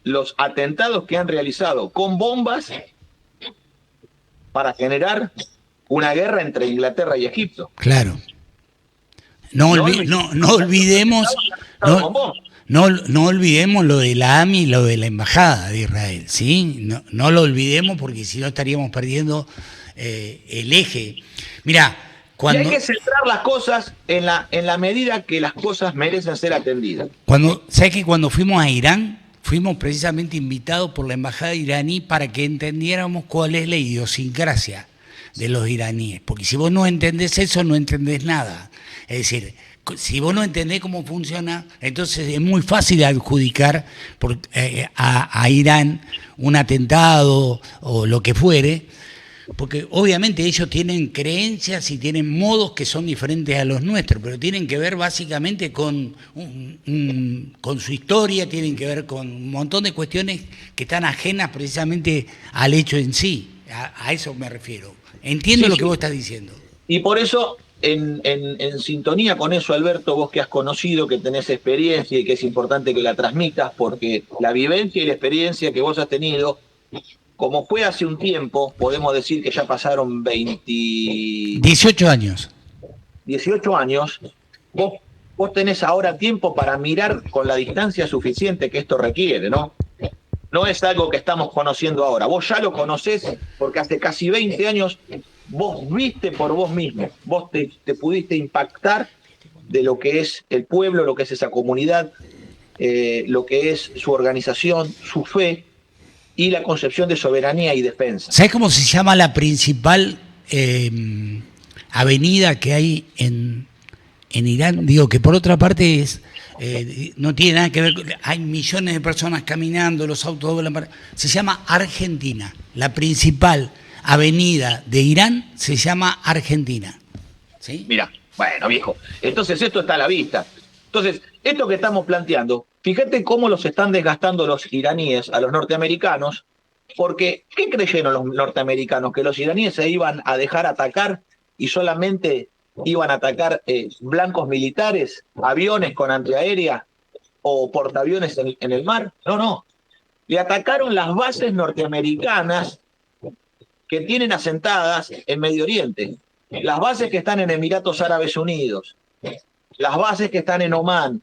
los atentados que han realizado con bombas para generar una guerra entre Inglaterra y Egipto.
Claro. No olvidemos lo de la AMI y lo de la Embajada de Israel, ¿sí? No lo olvidemos porque si no estaríamos perdiendo el eje. Mirá,
y hay que centrar las cosas en la medida que las cosas merecen ser atendidas.
¿Sabes que cuando fuimos a Irán, fuimos precisamente invitados por la embajada iraní para que entendiéramos cuál es la idiosincrasia de los iraníes? Porque si vos no entendés eso, no entendés nada. Es decir, Si vos no entendés cómo funciona, entonces es muy fácil adjudicar a Irán un atentado o lo que fuere, porque obviamente ellos tienen creencias y tienen modos que son diferentes a los nuestros, pero tienen que ver básicamente con su historia, tienen que ver con un montón de cuestiones que están ajenas precisamente al hecho en sí. A eso me refiero. Entiendo lo que vos estás diciendo.
Y por eso, en sintonía con eso, Alberto, vos que has conocido, que tenés experiencia y que es importante que la transmitas, porque la vivencia y la experiencia que vos has tenido, como fue hace un tiempo, podemos decir que ya pasaron
18 años.
18 años, vos tenés ahora tiempo para mirar con la distancia suficiente que esto requiere, ¿no? No es algo que estamos conociendo ahora. Vos ya lo conocés porque hace casi 20 años vos viste por vos mismo, vos te pudiste impactar de lo que es el pueblo, lo que es esa comunidad, lo que es su organización, su fe y la concepción de soberanía y defensa.
¿Sabés cómo se llama la principal avenida que hay en Irán? Digo que por otra parte no tiene nada que ver, hay millones de personas caminando, los autos doblan, se llama Argentina. La principal avenida de Irán se llama Argentina. ¿Sí?
Mira, bueno, viejo, entonces esto está a la vista. Entonces, esto que estamos planteando, fíjate cómo los están desgastando los iraníes a los norteamericanos, porque ¿qué creyeron los norteamericanos? Que los iraníes se iban a dejar atacar y solamente iban a atacar blancos militares, aviones con antiaérea o portaaviones en el mar. No. Le atacaron las bases norteamericanas que tienen asentadas en Medio Oriente, las bases que están en Emiratos Árabes Unidos, las bases que están en Omán,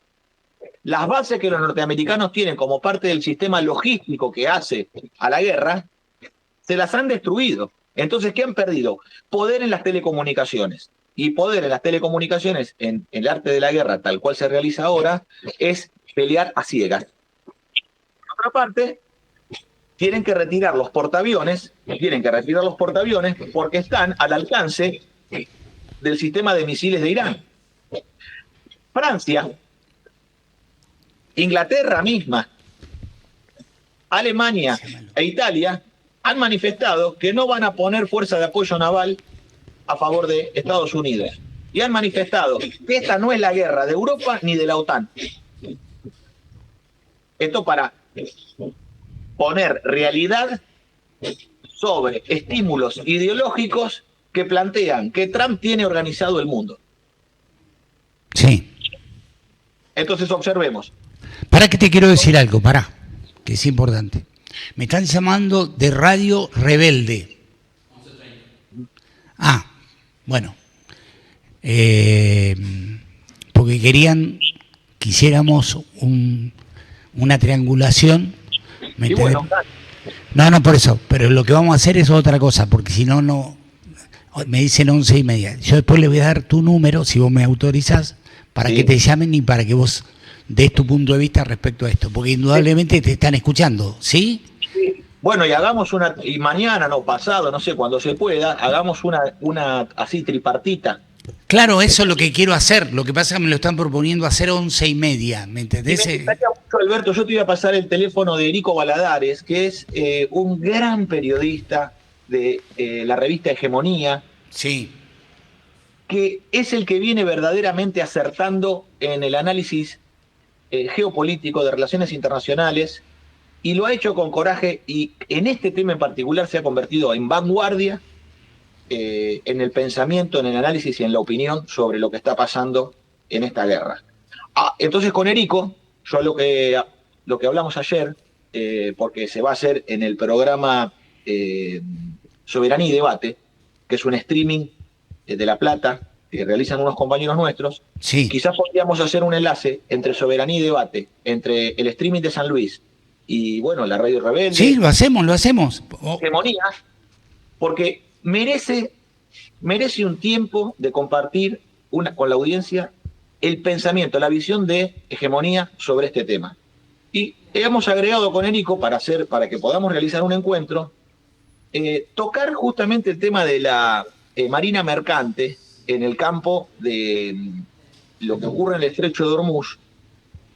las bases que los norteamericanos tienen como parte del sistema logístico que hace a la guerra, se las han destruido. Entonces, ¿qué han perdido? Poder en las telecomunicaciones. Y poder en las telecomunicaciones, en el arte de la guerra, tal cual se realiza ahora, es pelear a ciegas. Por otra parte, tienen que retirar los portaaviones porque están al alcance del sistema de misiles de Irán. Francia, Inglaterra misma, Alemania e Italia han manifestado que no van a poner fuerza de apoyo naval a favor de Estados Unidos. Y han manifestado que esta no es la guerra de Europa ni de la OTAN. Esto para poner realidad sobre estímulos ideológicos que plantean que Trump tiene organizado el mundo.
Sí.
Entonces observemos.
Para que te quiero decir algo, que es importante. Me están llamando de Radio Rebelde. Bueno. Porque que hiciéramos una triangulación.
Y bueno,
no, por eso. Pero lo que vamos a hacer es otra cosa, porque si no, me dicen 11:30. Yo después le voy a dar tu número, si vos me autorizás, para que te llamen y para que vos des tu punto de vista respecto a esto, porque indudablemente te están escuchando, ¿sí?
Sí. Bueno, y mañana, pasado, no sé, cuando se pueda, hagamos una así tripartita.
Claro, eso es lo que quiero hacer. Lo que pasa es que me lo están proponiendo hacer 11:30, ¿me entendés?
Me gustaría mucho, Alberto, yo te iba a pasar el teléfono de Erico Baladares, que es un gran periodista de la revista Hegemonía.
Sí.
Que es el que viene verdaderamente acertando en el análisis geopolítico de relaciones internacionales, y lo ha hecho con coraje, y en este tema en particular se ha convertido en vanguardia en el pensamiento, en el análisis y en la opinión sobre lo que está pasando en esta guerra. Entonces con Erico, yo lo que hablamos ayer, porque se va a hacer en el programa Soberanía y Debate, que es un streaming de La Plata, que realizan unos compañeros nuestros,
sí.
Quizás podríamos hacer un enlace entre Soberanía y Debate, entre el streaming de San Luis y, bueno, la Radio Rebelde.
Sí, lo hacemos.
Hegemonía, porque merece un tiempo de compartir con la audiencia el pensamiento, la visión de Hegemonía sobre este tema. Y hemos agregado con Erico para que podamos realizar un encuentro, tocar justamente el tema de la marina mercante en el campo de lo que ocurre en el estrecho de Hormuz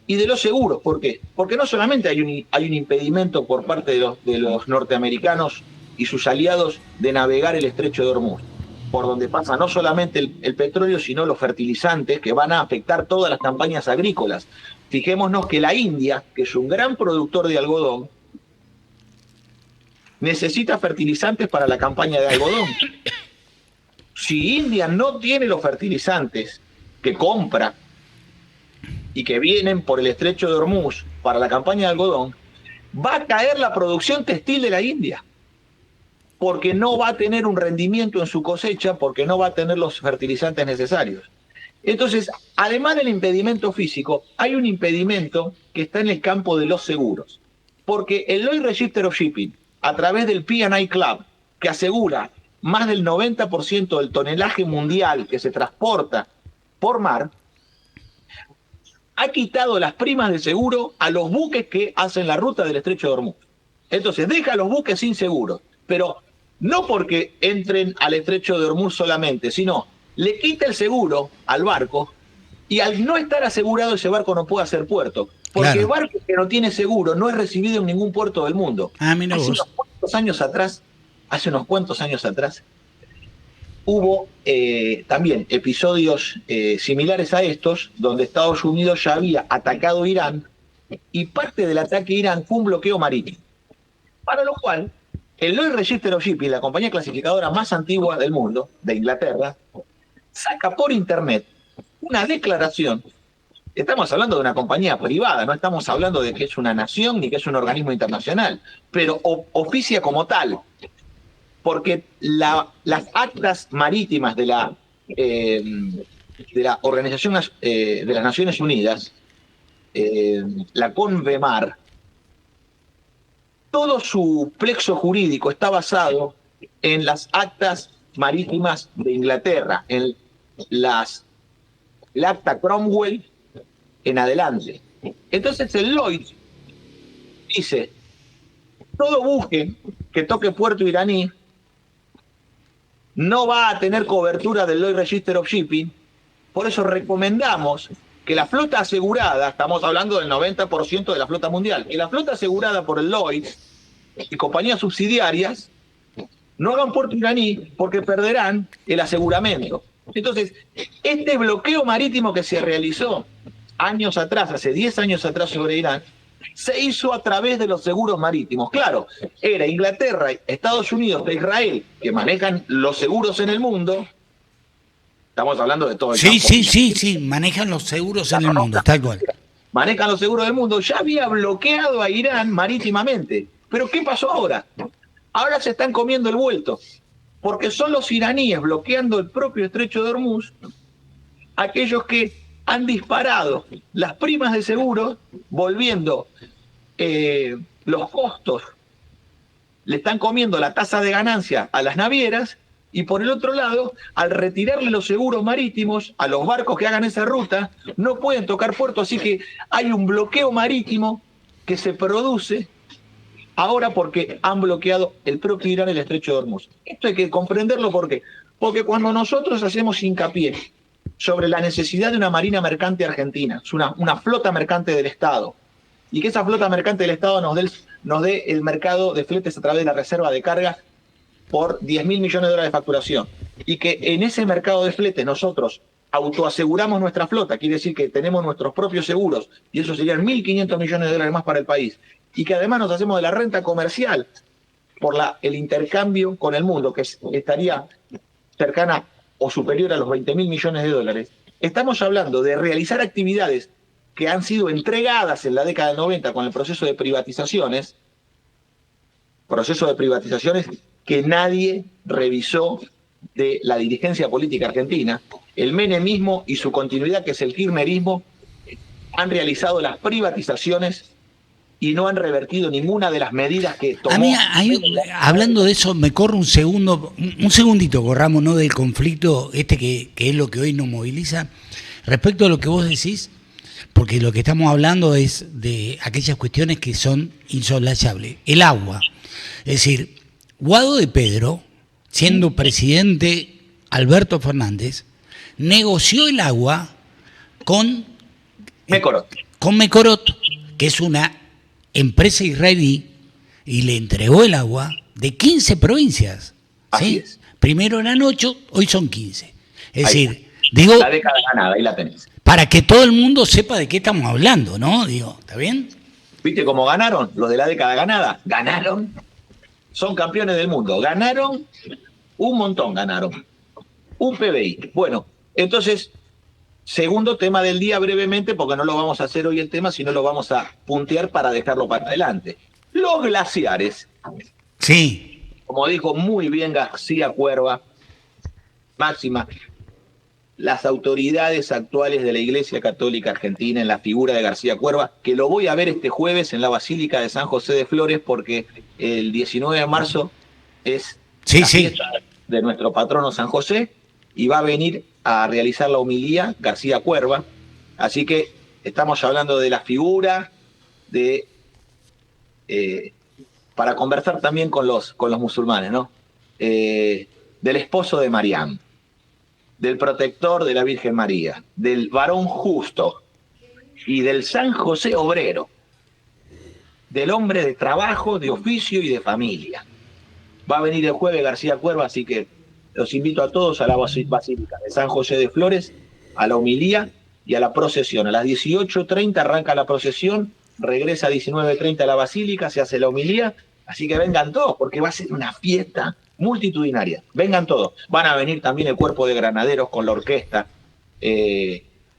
y de los seguros. ¿Por qué? Porque no solamente hay un impedimento por parte de los norteamericanos y sus aliados de navegar el estrecho de Hormuz, por donde pasa no solamente el petróleo, sino los fertilizantes que van a afectar todas las campañas agrícolas. Fijémonos que la India, que es un gran productor de algodón, necesita fertilizantes para la campaña de algodón. Si India no tiene los fertilizantes que compra y que vienen por el estrecho de Hormuz para la campaña de algodón, va a caer la producción textil de la India, porque no va a tener un rendimiento en su cosecha, porque no va a tener los fertilizantes necesarios. Entonces, además del impedimento físico, hay un impedimento que está en el campo de los seguros, porque el Lloyd's Register of Shipping, a través del P&I Club, que asegura más del 90% del tonelaje mundial que se transporta por mar, ha quitado las primas de seguro a los buques que hacen la ruta del estrecho de Hormuz. Entonces, deja a los buques sin seguro, pero no porque entren al estrecho de Hormuz solamente, sino le quita el seguro al barco y al no estar asegurado ese barco no puede hacer puerto. Porque el barco que no tiene seguro no es recibido en ningún puerto del mundo. Hace unos cuantos años atrás, hubo también episodios similares a estos, donde Estados Unidos ya había atacado a Irán y parte del ataque a Irán fue un bloqueo marítimo. Para lo cual, el Lloyd's Register of Shipping, la compañía clasificadora más antigua del mundo, de Inglaterra, saca por internet una declaración. Estamos hablando de una compañía privada, no estamos hablando de que es una nación ni que es un organismo internacional, pero oficia como tal, porque las actas marítimas de la Organización de las Naciones Unidas, la CONVEMAR, todo su plexo jurídico está basado en las actas marítimas de Inglaterra, en el acta Cromwell en adelante. Entonces el Lloyd's dice, todo buque que toque puerto iraní no va a tener cobertura del Lloyd's Register of Shipping, por eso recomendamos que la flota asegurada, estamos hablando del 90% de la flota mundial, que la flota asegurada por el Lloyd's y compañías subsidiarias no hagan puerto iraní porque perderán el aseguramiento. Entonces, este bloqueo marítimo que se realizó años atrás, hace 10 años atrás sobre Irán, se hizo a través de los seguros marítimos. Claro, era Inglaterra, Estados Unidos e Israel que manejan los seguros en el mundo. Estamos hablando de todo el campo.
Sí, manejan los seguros en el mundo, tal cual.
Manejan los seguros del mundo. Ya había bloqueado a Irán marítimamente. Pero ¿qué pasó ahora? Ahora se están comiendo el vuelto, porque son los iraníes bloqueando el propio estrecho de Hormuz, aquellos que han disparado las primas de seguro, volviendo los costos, le están comiendo la tasa de ganancia a las navieras, y por el otro lado, al retirarle los seguros marítimos a los barcos que hagan esa ruta, no pueden tocar puerto, así que hay un bloqueo marítimo que se produce ahora porque han bloqueado el propio Irán el estrecho de Hormuz. Esto hay que comprenderlo porque cuando nosotros hacemos hincapié sobre la necesidad de una marina mercante argentina, una flota mercante del Estado, y que esa flota mercante del Estado nos dé el mercado de fletes a través de la reserva de carga por 10.000 millones de dólares de facturación, y que en ese mercado de fletes nosotros autoaseguramos nuestra flota, quiere decir que tenemos nuestros propios seguros, y eso serían 1.500 millones de dólares más para el país, y que además nos hacemos de la renta comercial por el intercambio con el mundo, que estaría cercana o superior a los 20.000 millones de dólares. Estamos hablando de realizar actividades que han sido entregadas en la década del 90 con el proceso de privatizaciones que nadie revisó de la dirigencia política argentina. El menemismo y su continuidad, que es el kirchnerismo, han realizado las privatizaciones y no han revertido ninguna de las medidas que tomó.
A mí, hablando de eso, me corre un segundito, corramos, ¿no?, del conflicto que es lo que hoy nos moviliza. Respecto a lo que vos decís, porque lo que estamos hablando es de aquellas cuestiones que son insoslayables. El agua. Es decir, Guado de Pedro, siendo presidente Alberto Fernández, negoció el agua con
Mecorot.
con Mecorot, que es una empresa israelí, y le entregó el agua de 15 provincias.
Así
¿sí?
es.
Primero eran 8, hoy son 15. Es
Ahí
decir, digo,
la década ganada, ahí la tenés.
para que todo el mundo sepa de qué estamos hablando, ¿no? Digo, ¿está bien?
¿Viste cómo ganaron? Los de la década ganada. Ganaron. Son campeones del mundo. Ganaron un montón, ganaron. Un PBI. Bueno, entonces, segundo tema del día brevemente, porque no lo vamos a hacer hoy el tema, sino lo vamos a puntear para dejarlo para adelante. Los glaciares.
Sí.
Como dijo muy bien García Cuerva, Máxima, las autoridades actuales de la Iglesia Católica Argentina en la figura de García Cuerva, que lo voy a ver este jueves en la Basílica de San José de Flores, porque el 19 de marzo es la fiesta de nuestro patrono San José, y va a venir a realizar la homilía García Cuerva. Así que estamos hablando de la figura de... para conversar también con los musulmanes, ¿no? Del esposo de Mariam, del protector de la Virgen María, del varón justo y del San José obrero, del hombre de trabajo, de oficio y de familia. Va a venir el jueves García Cuerva, así que los invito a todos a la Basílica de San José de Flores, a la homilía y a la procesión. A las 18:30 arranca la procesión, regresa a 19:30 a la Basílica, se hace la homilía, así que vengan todos, porque va a ser una fiesta multitudinaria. Vengan todos. Van a venir también el cuerpo de granaderos con la orquesta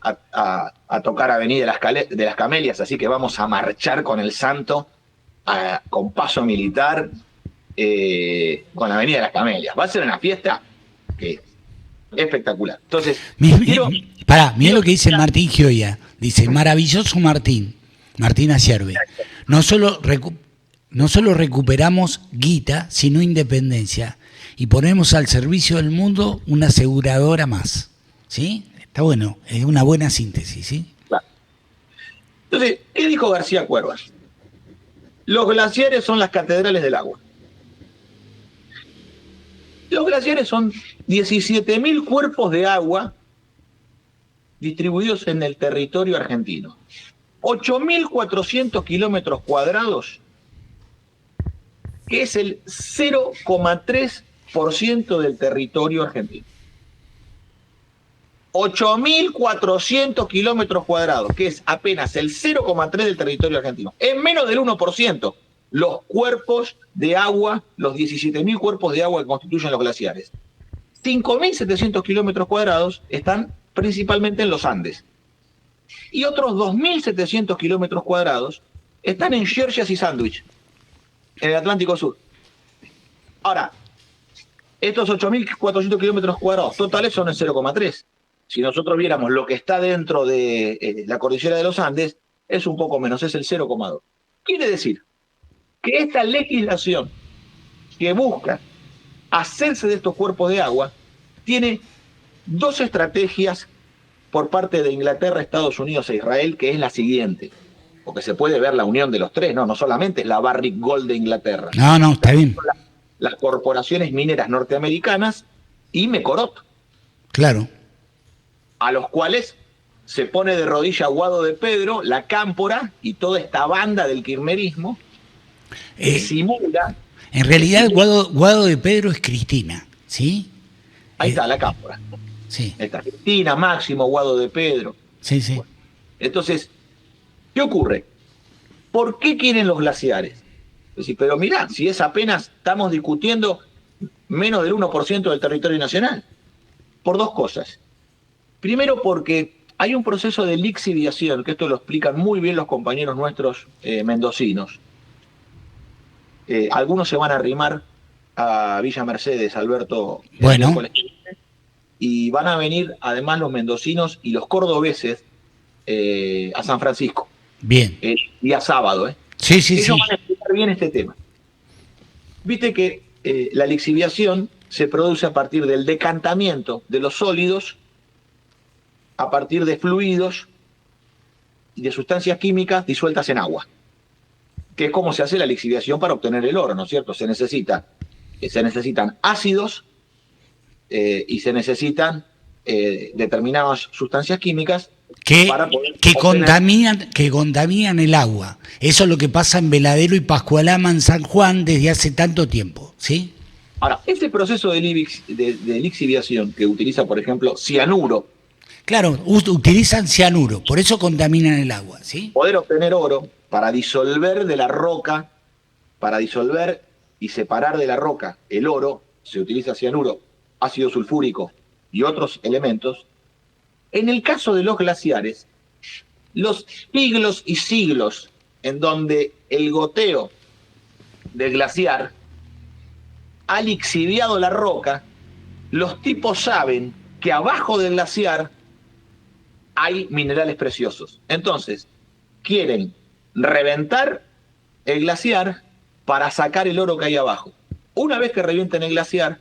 a tocar Avenida de las Camelias, así que vamos a marchar con el santo con paso militar con Avenida de las Camelias. Va a ser una fiesta que es espectacular. Entonces,
mirá lo que dice Martín Gioia. Dice, maravilloso Martín Acierbe. No solo recuperamos guita, sino independencia. Y ponemos al servicio del mundo una aseguradora más. ¿Sí? Está bueno, es una buena síntesis, ¿sí?
Claro. Entonces, ¿qué dijo García Cuerva? Los glaciares son las catedrales del agua. Los glaciares son 17.000 cuerpos de agua distribuidos en el territorio argentino. 8.400 kilómetros cuadrados, que es el 0,3% del territorio argentino. 8.400 kilómetros cuadrados, que es apenas el 0,3% del territorio argentino. Es menos del 1% los cuerpos de agua, los 17.000 cuerpos de agua que constituyen los glaciares. 5.700 kilómetros cuadrados están principalmente en los Andes. Y otros 2.700 kilómetros cuadrados están en Shershas y Sandwich, en el Atlántico Sur. Ahora, estos 8.400 kilómetros cuadrados totales son el 0,3%. Si nosotros viéramos lo que está dentro de la cordillera de los Andes, es un poco menos, es el 0,2%. Quiere decir que esta legislación que busca hacerse de estos cuerpos de agua tiene dos estrategias por parte de Inglaterra, Estados Unidos e Israel, que es la siguiente, porque se puede ver la unión de los tres, no solamente es la Barrick Gold de Inglaterra.
No, está bien.
Las corporaciones mineras norteamericanas y Mecorot.
Claro.
A los cuales se pone de rodilla Guado de Pedro, la Cámpora y toda esta banda del kirchnerismo que simula...
En realidad Guado de Pedro es Cristina, ¿sí?
Ahí está, la Cámpora.
Sí.
Está Cristina, Máximo, Guado de Pedro.
Sí.
Bueno, entonces, ¿qué ocurre? ¿Por qué quieren los glaciares? Pero mirá, si es apenas, estamos discutiendo menos del 1% del territorio nacional. Por dos cosas. Primero, porque hay un proceso de lixiviación, que esto lo explican muy bien los compañeros nuestros mendocinos. Algunos se van a arrimar a Villa Mercedes, Alberto.
Bueno.
Y van a venir, además, los mendocinos y los cordobeses a San Francisco.
Bien.
Día sábado, ¿eh?
Sí.
Ellos van a explicar bien este tema. Viste que la lixiviación se produce a partir del decantamiento de los sólidos, a partir de fluidos y de sustancias químicas disueltas en agua, que es como se hace la lixiviación para obtener el oro, ¿no es cierto? Se necesitan ácidos y se necesitan determinadas sustancias químicas
que,
para poder
que contaminan el agua. Eso es lo que pasa en Veladero y Pascualama en San Juan desde hace tanto tiempo, ¿sí?
Ahora, este proceso de lixiviación que utiliza, por ejemplo, cianuro,
Claro, utilizan cianuro, por eso contaminan el agua, ¿sí?
poder obtener oro para disolver de la roca, para disolver y separar de la roca el oro, se utiliza cianuro, ácido sulfúrico y otros elementos. En el caso de los glaciares, los siglos y siglos en donde el goteo del glaciar ha lixiviado la roca, los tipos saben que abajo del glaciar hay minerales preciosos. Entonces, quieren reventar el glaciar para sacar el oro que hay abajo. Una vez que revienten el glaciar,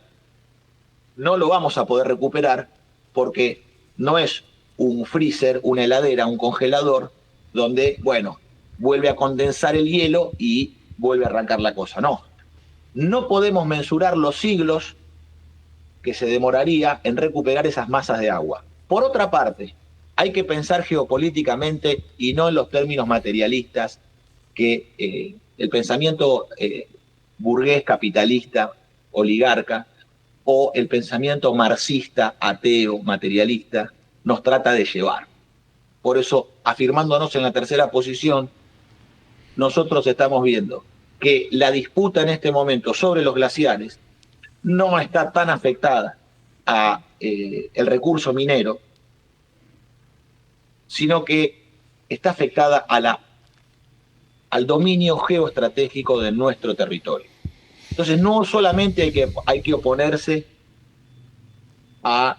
no lo vamos a poder recuperar porque no es un freezer, una heladera, un congelador, donde, bueno, vuelve a condensar el hielo y vuelve a arrancar la cosa. No podemos mensurar los siglos que se demoraría en recuperar esas masas de agua. Por otra parte, hay que pensar geopolíticamente y no en los términos materialistas que el pensamiento burgués, capitalista, oligarca, o el pensamiento marxista, ateo, materialista, nos trata de llevar. Por eso, afirmándonos en la tercera posición, nosotros estamos viendo que la disputa en este momento sobre los glaciares no está tan afectada a el recurso minero, sino que está afectada al dominio geoestratégico de nuestro territorio. Entonces, no solamente hay que oponerse a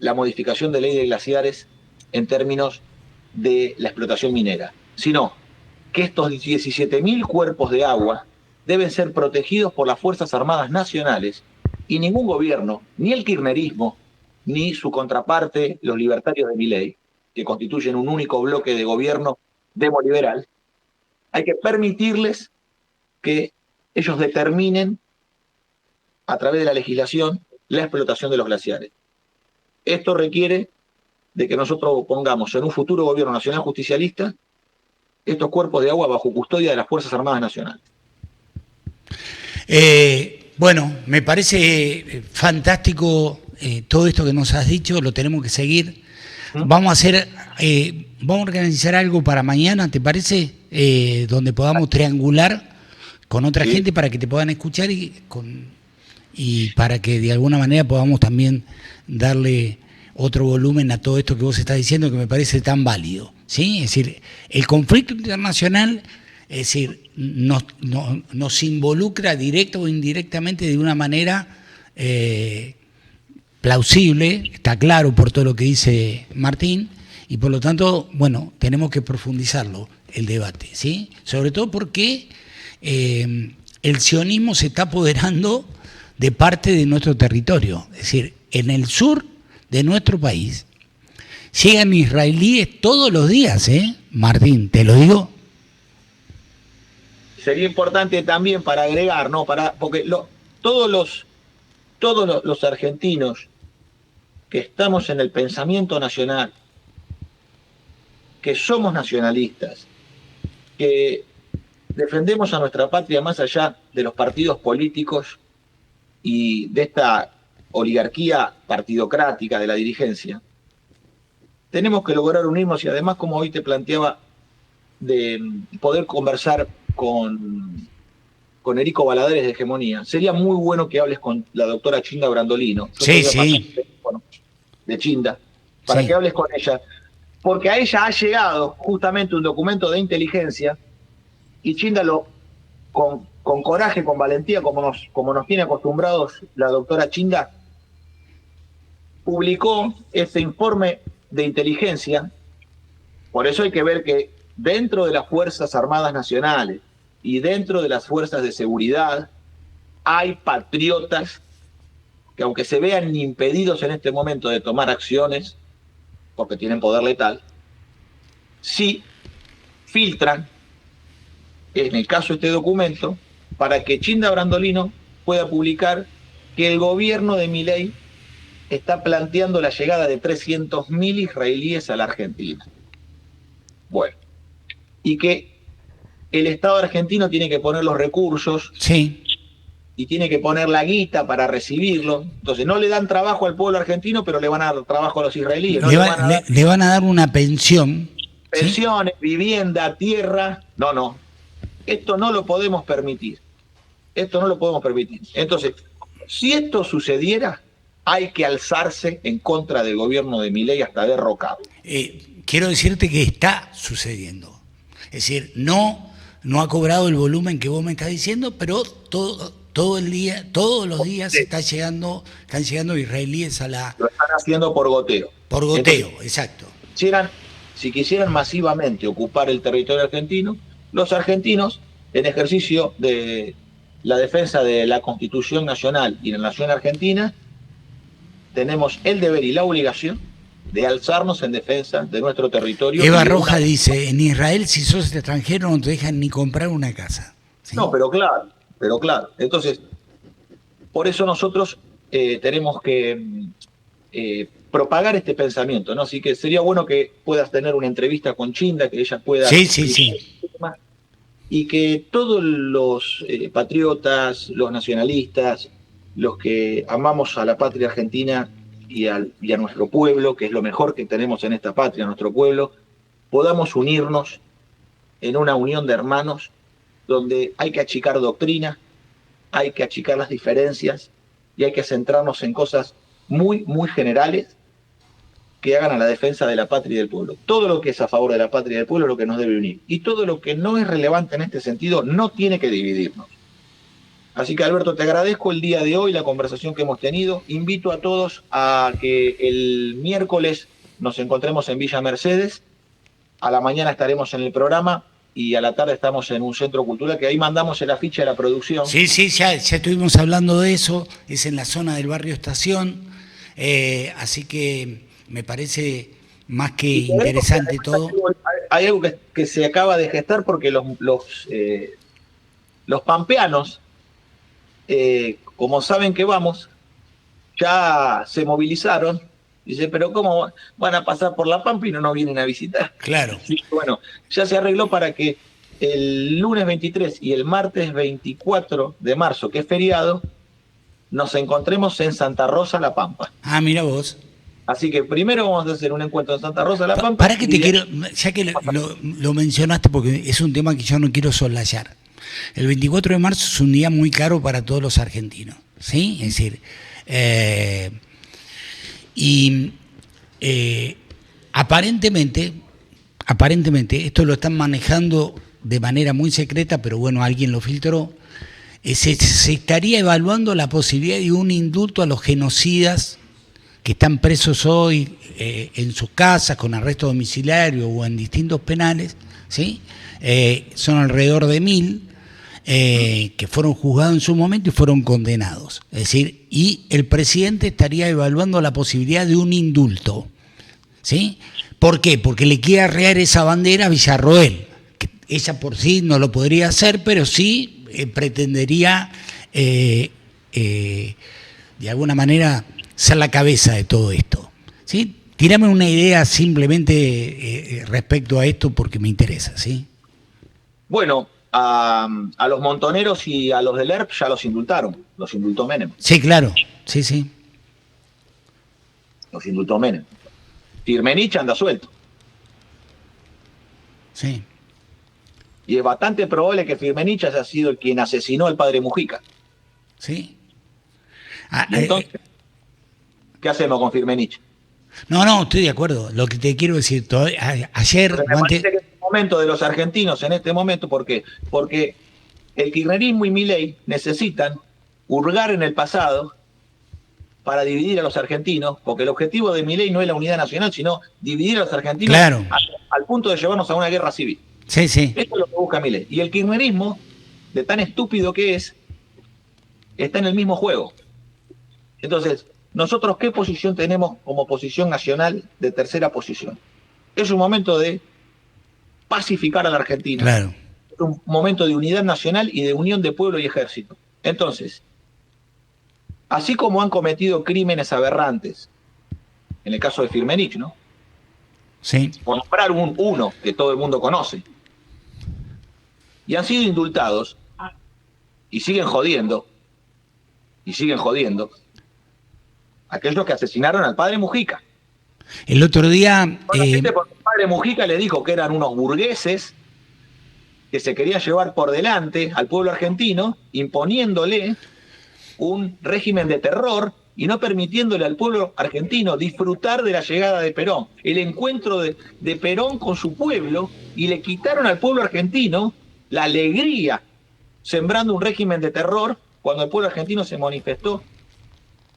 la modificación de ley de glaciares en términos de la explotación minera, sino que estos 17.000 cuerpos de agua deben ser protegidos por las Fuerzas Armadas Nacionales y ningún gobierno, ni el kirchnerismo, ni su contraparte, los libertarios de Milei, que constituyen un único bloque de gobierno demoliberal, hay que permitirles que ellos determinen a través de la legislación la explotación de los glaciares. Esto requiere de que nosotros pongamos en un futuro gobierno nacional justicialista estos cuerpos de agua bajo custodia de las Fuerzas Armadas Nacionales.
Bueno, me parece fantástico todo esto que nos has dicho, lo tenemos que seguir. Vamos a organizar algo para mañana, ¿te parece? Donde podamos triangular con otra gente para que te puedan escuchar y para que de alguna manera podamos también darle otro volumen a todo esto que vos estás diciendo, que me parece tan válido, ¿sí? Es decir, el conflicto internacional, es decir, nos involucra directo o indirectamente de una manera plausible, está claro por todo lo que dice Martín, y por lo tanto, bueno, tenemos que profundizarlo, el debate, ¿sí? Sobre todo porque el sionismo se está apoderando de parte de nuestro territorio, es decir, en el sur de nuestro país llegan israelíes todos los días, Martín, te lo digo.
Sería importante también para agregar, ¿no? Porque todos los argentinos que estamos en el pensamiento nacional, que somos nacionalistas, que defendemos a nuestra patria más allá de los partidos políticos y de esta oligarquía partidocrática de la dirigencia, tenemos que lograr unirnos y además, como hoy te planteaba, de poder conversar con Erico Baladares de Hegemonía. Sería muy bueno que hables con la doctora Chinda Brandolino.
Sí.
De Chinda, para que hables con ella, porque a ella ha llegado justamente un documento de inteligencia y Chinda con coraje, con valentía, como nos tiene acostumbrados la doctora Chinda, publicó este informe de inteligencia. Por eso hay que ver que dentro de las Fuerzas Armadas Nacionales y dentro de las fuerzas de seguridad hay patriotas que, aunque se vean impedidos en este momento de tomar acciones porque tienen poder letal, sí filtran, en el caso de este documento, para que Chinda Brandolino pueda publicar que el gobierno de Milei está planteando la llegada de 300.000 israelíes a la Argentina. Bueno, y que el Estado argentino tiene que poner los recursos,
sí,
y tiene que poner la guita para recibirlo. Entonces no le dan trabajo al pueblo argentino, pero le van a dar trabajo a los israelíes. No le van a dar
le van a dar una pensión.
pensiones,
¿sí?
vivienda, tierra. No, no. Esto no lo podemos permitir. Esto no lo podemos permitir. Entonces, si esto sucediera, hay que alzarse en contra del gobierno de Milei hasta derrocarlo.
Quiero decirte que está sucediendo. Es decir, no ha cobrado el volumen que vos me estás diciendo, pero todo el día, todos los días están llegando israelíes a la...
Lo están haciendo por goteo.
Por goteo,
entonces,
exacto.
Si quisieran masivamente ocupar el territorio argentino, los argentinos, en ejercicio de la defensa de la Constitución Nacional y la Nación Argentina, tenemos el deber y la obligación de alzarnos en defensa de nuestro territorio.
Eva Roja dice, en Israel si sos extranjero no te dejan ni comprar una casa. ¿Sí?
No, pero claro. Entonces, por eso nosotros tenemos que propagar este pensamiento, ¿no? Así que sería bueno que puedas tener una entrevista con Chinda, que ella pueda...
Sí.
Y que todos los patriotas, los nacionalistas, los que amamos a la patria argentina y a nuestro pueblo, que es lo mejor que tenemos en esta patria, nuestro pueblo, podamos unirnos en una unión de hermanos donde hay que achicar doctrina, hay que achicar las diferencias y hay que centrarnos en cosas muy, muy generales que hagan a la defensa de la patria y del pueblo. Todo lo que es a favor de la patria y del pueblo es lo que nos debe unir. Y todo lo que no es relevante en este sentido no tiene que dividirnos. Así que, Alberto, te agradezco el día de hoy, la conversación que hemos tenido. Invito a todos a que el miércoles nos encontremos en Villa Mercedes. A la mañana estaremos en el programa y a la tarde estamos en un centro cultural, que ahí mandamos el afiche a la producción.
Sí, ya estuvimos hablando de eso. Es en la zona del barrio Estación. Así que me parece más que interesante todo.
Hay algo que se acaba de gestar porque los pampeanos, como saben que vamos, ya se movilizaron. Dice, pero ¿cómo van a pasar por La Pampa y no nos vienen a visitar?
Claro.
Sí, bueno, ya se arregló para que el lunes 23 y el martes 24 de marzo, que es feriado, nos encontremos en Santa Rosa, La Pampa.
Ah, mira vos.
Así que primero vamos a hacer un encuentro en Santa Rosa, La Pampa.
Para que te quiero, ya que lo mencionaste, porque es un tema que yo no quiero soslayar. El 24 de marzo es un día muy caro para todos los argentinos, ¿sí? Es decir, aparentemente, esto lo están manejando de manera muy secreta, pero bueno, alguien lo filtró. Se estaría evaluando la posibilidad de un indulto a los genocidas que están presos hoy en sus casas con arresto domiciliario o en distintos penales, ¿sí? Son alrededor de 1.000 que fueron juzgados en su momento y fueron condenados. Es decir, y el presidente estaría evaluando la posibilidad de un indulto, ¿sí? ¿Por qué? Porque le quiere arrear esa bandera a Villarroel, que ella por sí no lo podría hacer, pero sí pretendería de alguna manera ser la cabeza de todo esto, ¿sí? Tírame una idea simplemente respecto a esto porque me interesa, ¿sí?
Bueno, a los montoneros y a los del ERP ya los indultaron, los indultó Menem.
Sí, claro, sí.
Los indultó Menem. Firmenich anda suelto.
Sí.
Y es bastante probable que Firmenich haya sido el quien asesinó al padre Mujica.
Sí.
Entonces, ¿qué hacemos con Firmenich?
No, estoy de acuerdo. Lo que te quiero decir, ayer...
Me parece que es el momento de los argentinos en este momento, ¿por qué? Porque el kirchnerismo y Milei necesitan hurgar en el pasado para dividir a los argentinos, porque el objetivo de Milei no es la unidad nacional, sino dividir a los argentinos,
claro,
al punto de llevarnos a una guerra civil.
Sí.
Esto es lo que busca Milei. Y el kirchnerismo, de tan estúpido que es, está en el mismo juego. Entonces, ¿nosotros qué posición tenemos como posición nacional de tercera posición? Es un momento de pacificar a la Argentina.
Claro.
Es un momento de unidad nacional y de unión de pueblo y ejército. Entonces, así como han cometido crímenes aberrantes, en el caso de Firmenich, ¿no?
Sí.
Por nombrar uno que todo el mundo conoce. Y han sido indultados y siguen jodiendo aquellos que asesinaron al padre Mujica.
El otro día...
Porque el padre Mujica le dijo que eran unos burgueses que se querían llevar por delante al pueblo argentino, imponiéndole un régimen de terror y no permitiéndole al pueblo argentino disfrutar de la llegada de Perón, el encuentro de Perón con su pueblo, y le quitaron al pueblo argentino la alegría, sembrando un régimen de terror cuando el pueblo argentino se manifestó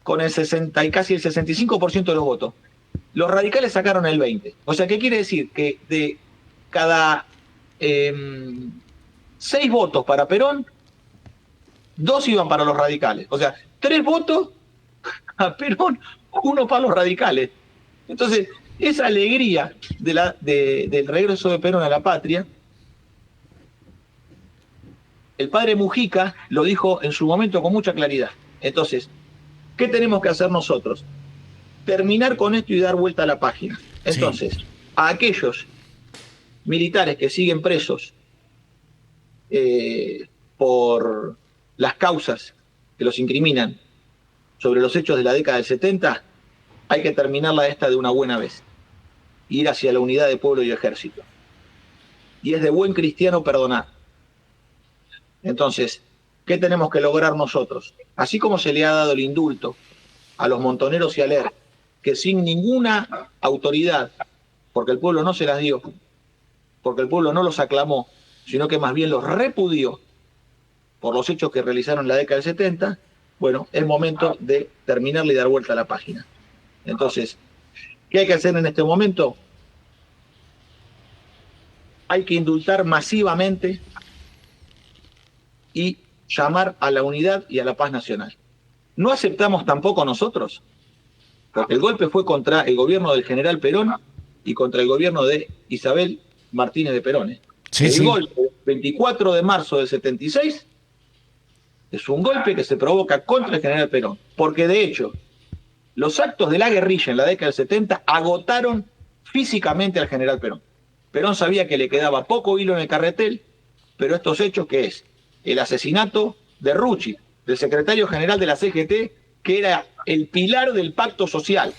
con el 60 y casi el 65% de los votos. Los radicales sacaron el 20%. O sea, ¿qué quiere decir? Que de cada 6 votos para Perón, 2 iban para los radicales. O sea, 3 votos a Perón, 1 para los radicales. Entonces, esa alegría del regreso de Perón a la patria, el padre Mujica lo dijo en su momento con mucha claridad. Entonces, ¿qué tenemos que hacer nosotros? Terminar con esto y dar vuelta a la página. Entonces, sí, a aquellos militares que siguen presos por las causas que los incriminan sobre los hechos de la década del 70, hay que terminarla esta de una buena vez. Ir hacia la unidad de pueblo y ejército. Y es de buen cristiano perdonar. Entonces, ¿qué tenemos que lograr nosotros? Así como se le ha dado el indulto a los Montoneros y a Ler, que sin ninguna autoridad, porque el pueblo no se las dio, porque el pueblo no los aclamó, sino que más bien los repudió por los hechos que realizaron en la década del 70, bueno, es momento de terminarle y dar vuelta a la página. Entonces, ¿qué hay que hacer en este momento? Hay que indultar masivamente y llamar a la unidad y a la paz nacional. No aceptamos tampoco nosotros, porque el golpe fue contra el gobierno del general Perón y contra el gobierno de Isabel Martínez de Perón. Sí, el golpe, 24 de marzo del 76, es un golpe que se provoca contra el general Perón, porque de hecho, los actos de la guerrilla en la década del 70 agotaron físicamente al general Perón. Perón sabía que le quedaba poco hilo en el carretel, pero estos hechos, ¿qué es? El asesinato de Rucci, del secretario general de la CGT, que era el pilar del pacto social.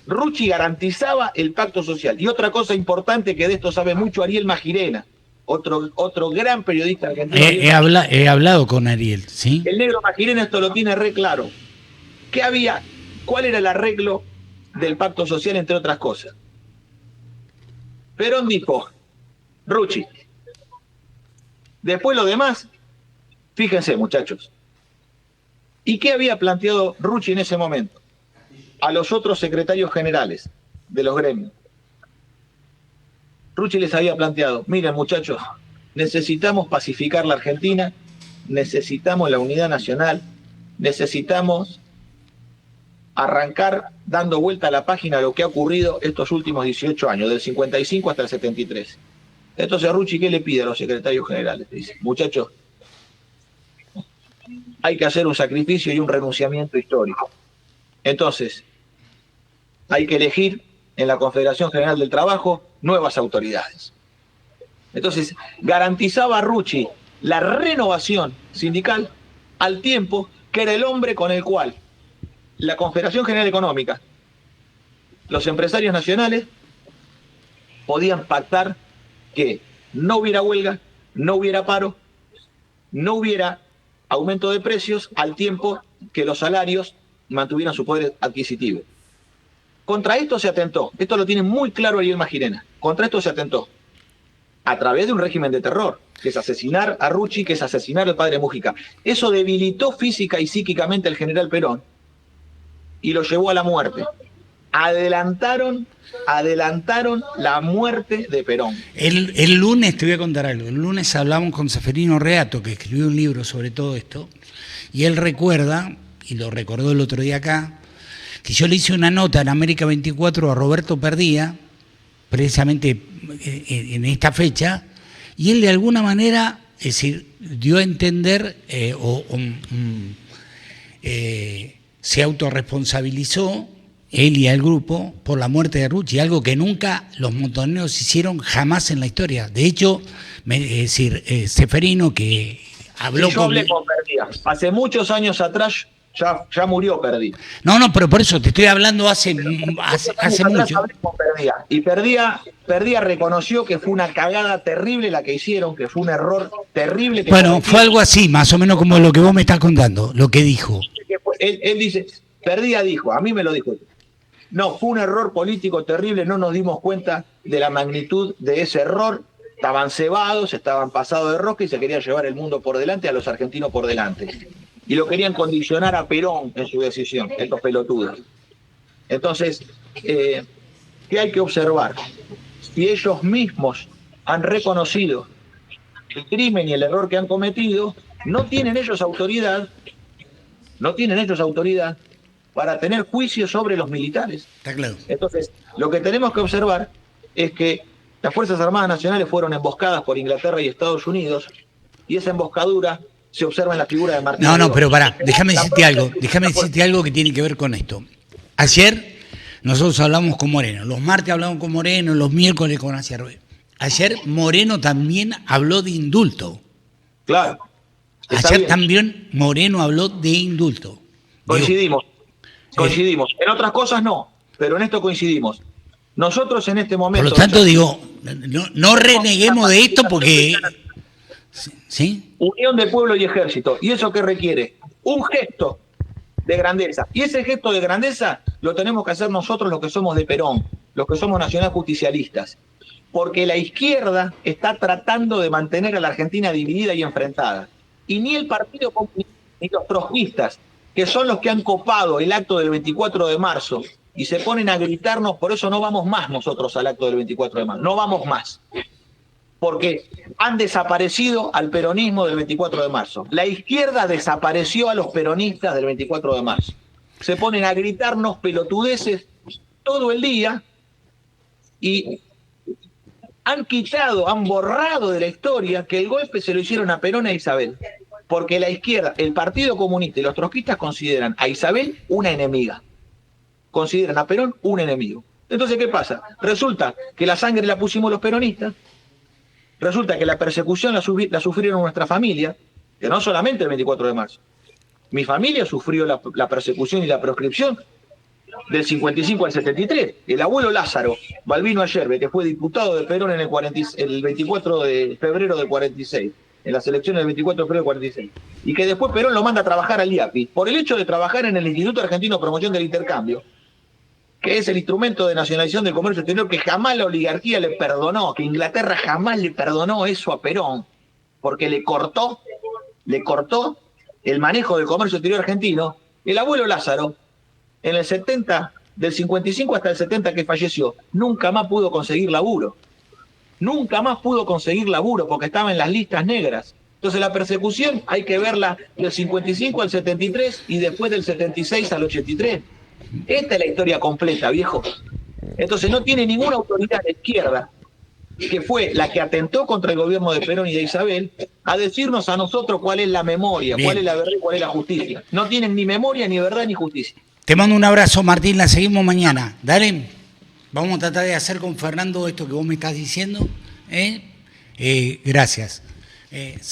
Rucci garantizaba el pacto social. Y otra cosa importante que de esto sabe mucho Ariel Magirena, otro gran periodista argentino.
He hablado con Ariel, ¿sí?
El negro Magirena esto lo tiene re claro. ¿Qué había? ¿Cuál era el arreglo del pacto social, entre otras cosas? Perón dijo, Rucci. Después lo demás, fíjense, muchachos. ¿Y qué había planteado Rucci en ese momento? A los otros secretarios generales de los gremios. Rucci les había planteado, miren muchachos, necesitamos pacificar la Argentina, necesitamos la unidad nacional, necesitamos arrancar dando vuelta a la página a lo que ha ocurrido estos últimos 18 años, del 55 hasta el 73. Entonces Rucci, ¿qué le pide a los secretarios generales? Dice, muchachos, hay que hacer un sacrificio y un renunciamiento histórico. Entonces, hay que elegir en la Confederación General del Trabajo nuevas autoridades. Entonces, garantizaba a Rucci la renovación sindical al tiempo que era el hombre con el cual la Confederación General Económica, los empresarios nacionales, podían pactar que no hubiera huelga, no hubiera paro, no hubiera aumento de precios al tiempo que los salarios mantuvieran su poder adquisitivo. Contra esto se atentó, esto lo tiene muy claro Ariel Magirena, contra esto se atentó a través de un régimen de terror, que es asesinar a Rucci, que es asesinar al padre Mujica. Eso debilitó física y psíquicamente al general Perón y lo llevó a la muerte. Adelantaron la muerte de Perón.
El lunes, te voy a contar algo, el lunes hablamos con Seferino Reato, que escribió un libro sobre todo esto, y él recuerda, y lo recordó el otro día acá, que yo le hice una nota en América 24 a Roberto Perdía, precisamente en esta fecha, y él de alguna manera, es decir, dio a entender se autorresponsabilizó, él y el grupo, por la muerte de Rucci, algo que nunca los montoneros hicieron jamás en la historia. De hecho, Ceferino, que habló
yo hablé con Perdía. Hace muchos años atrás ya murió Perdía.
No, pero por eso te estoy hablando hace mucho.
Hablé con Perdía. Y Perdía reconoció que fue una cagada terrible la que hicieron, que fue un error terrible.
Bueno, fue algo así, más o menos como lo que vos me estás contando, lo que dijo.
Él dice, Perdía dijo, a mí me lo dijo. No, fue un error político terrible, no nos dimos cuenta de la magnitud de ese error. Estaban cebados, estaban pasados de rosca y se quería llevar el mundo por delante, a los argentinos por delante. Y lo querían condicionar a Perón en su decisión, estos pelotudos. Entonces, ¿qué hay que observar? Si ellos mismos han reconocido el crimen y el error que han cometido, no tienen ellos autoridad para tener juicio sobre los militares.
Está claro.
Entonces, lo que tenemos que observar es que las Fuerzas Armadas Nacionales fueron emboscadas por Inglaterra y Estados Unidos, y esa emboscadura se observa en la figura de Martín.
No, pero pará, déjame decirte algo que tiene que ver con esto. Ayer nosotros hablamos con Moreno, los martes hablamos con Moreno, los miércoles con Aciarbe. Ayer Moreno también habló de indulto.
Claro.
Ayer también Moreno habló de indulto.
Coincidimos. En otras cosas no, pero en esto coincidimos. Nosotros en este momento...
Por lo tanto, digo, no reneguemos de esto porque... ¿Sí?
Unión de pueblo y ejército. ¿Y eso qué requiere? Un gesto de grandeza. Y ese gesto de grandeza lo tenemos que hacer nosotros los que somos de Perón, los que somos nacionaljusticialistas. Porque la izquierda está tratando de mantener a la Argentina dividida y enfrentada. Y ni el Partido Comunista ni los trotskistas, que son los que han copado el acto del 24 de marzo y se ponen a gritarnos, por eso no vamos más nosotros al acto del 24 de marzo, no vamos más. Porque han desaparecido al peronismo del 24 de marzo. La izquierda desapareció a los peronistas del 24 de marzo. Se ponen a gritarnos pelotudeces todo el día y han borrado de la historia que el golpe se lo hicieron a Perón e a Isabel. Porque la izquierda, el Partido Comunista y los trotskistas consideran a Isabel una enemiga. Consideran a Perón un enemigo. Entonces, ¿qué pasa? Resulta que la sangre la pusimos los peronistas. Resulta que la persecución la sufrieron nuestra familia, que no solamente el 24 de marzo. Mi familia sufrió la persecución y la proscripción del 55 al 73. El abuelo Lázaro, Balbino Ayerbe, que fue diputado de Perón en el 24 de febrero del 46, en las elecciones del 24 de febrero del 46, y que después Perón lo manda a trabajar al IAPI, por el hecho de trabajar en el Instituto Argentino de Promoción del Intercambio, que es el instrumento de nacionalización del comercio exterior que jamás la oligarquía le perdonó, que Inglaterra jamás le perdonó eso a Perón, porque le cortó el manejo del comercio exterior argentino. El abuelo Lázaro, en el 70, del 55 hasta el 70 que falleció, nunca más pudo conseguir laburo. Nunca más pudo conseguir laburo porque estaba en las listas negras. Entonces la persecución hay que verla del 55 al 73 y después del 76 al 83. Esta es la historia completa, viejo. Entonces no tiene ninguna autoridad de izquierda, que fue la que atentó contra el gobierno de Perón y de Isabel, a decirnos a nosotros cuál es la memoria, cuál es la verdad y cuál es la justicia. No tienen ni memoria, ni verdad, ni justicia.
Te mando un abrazo, Martín, la seguimos mañana. Dale, vamos a tratar de hacer con Fernando esto que vos me estás diciendo. Gracias.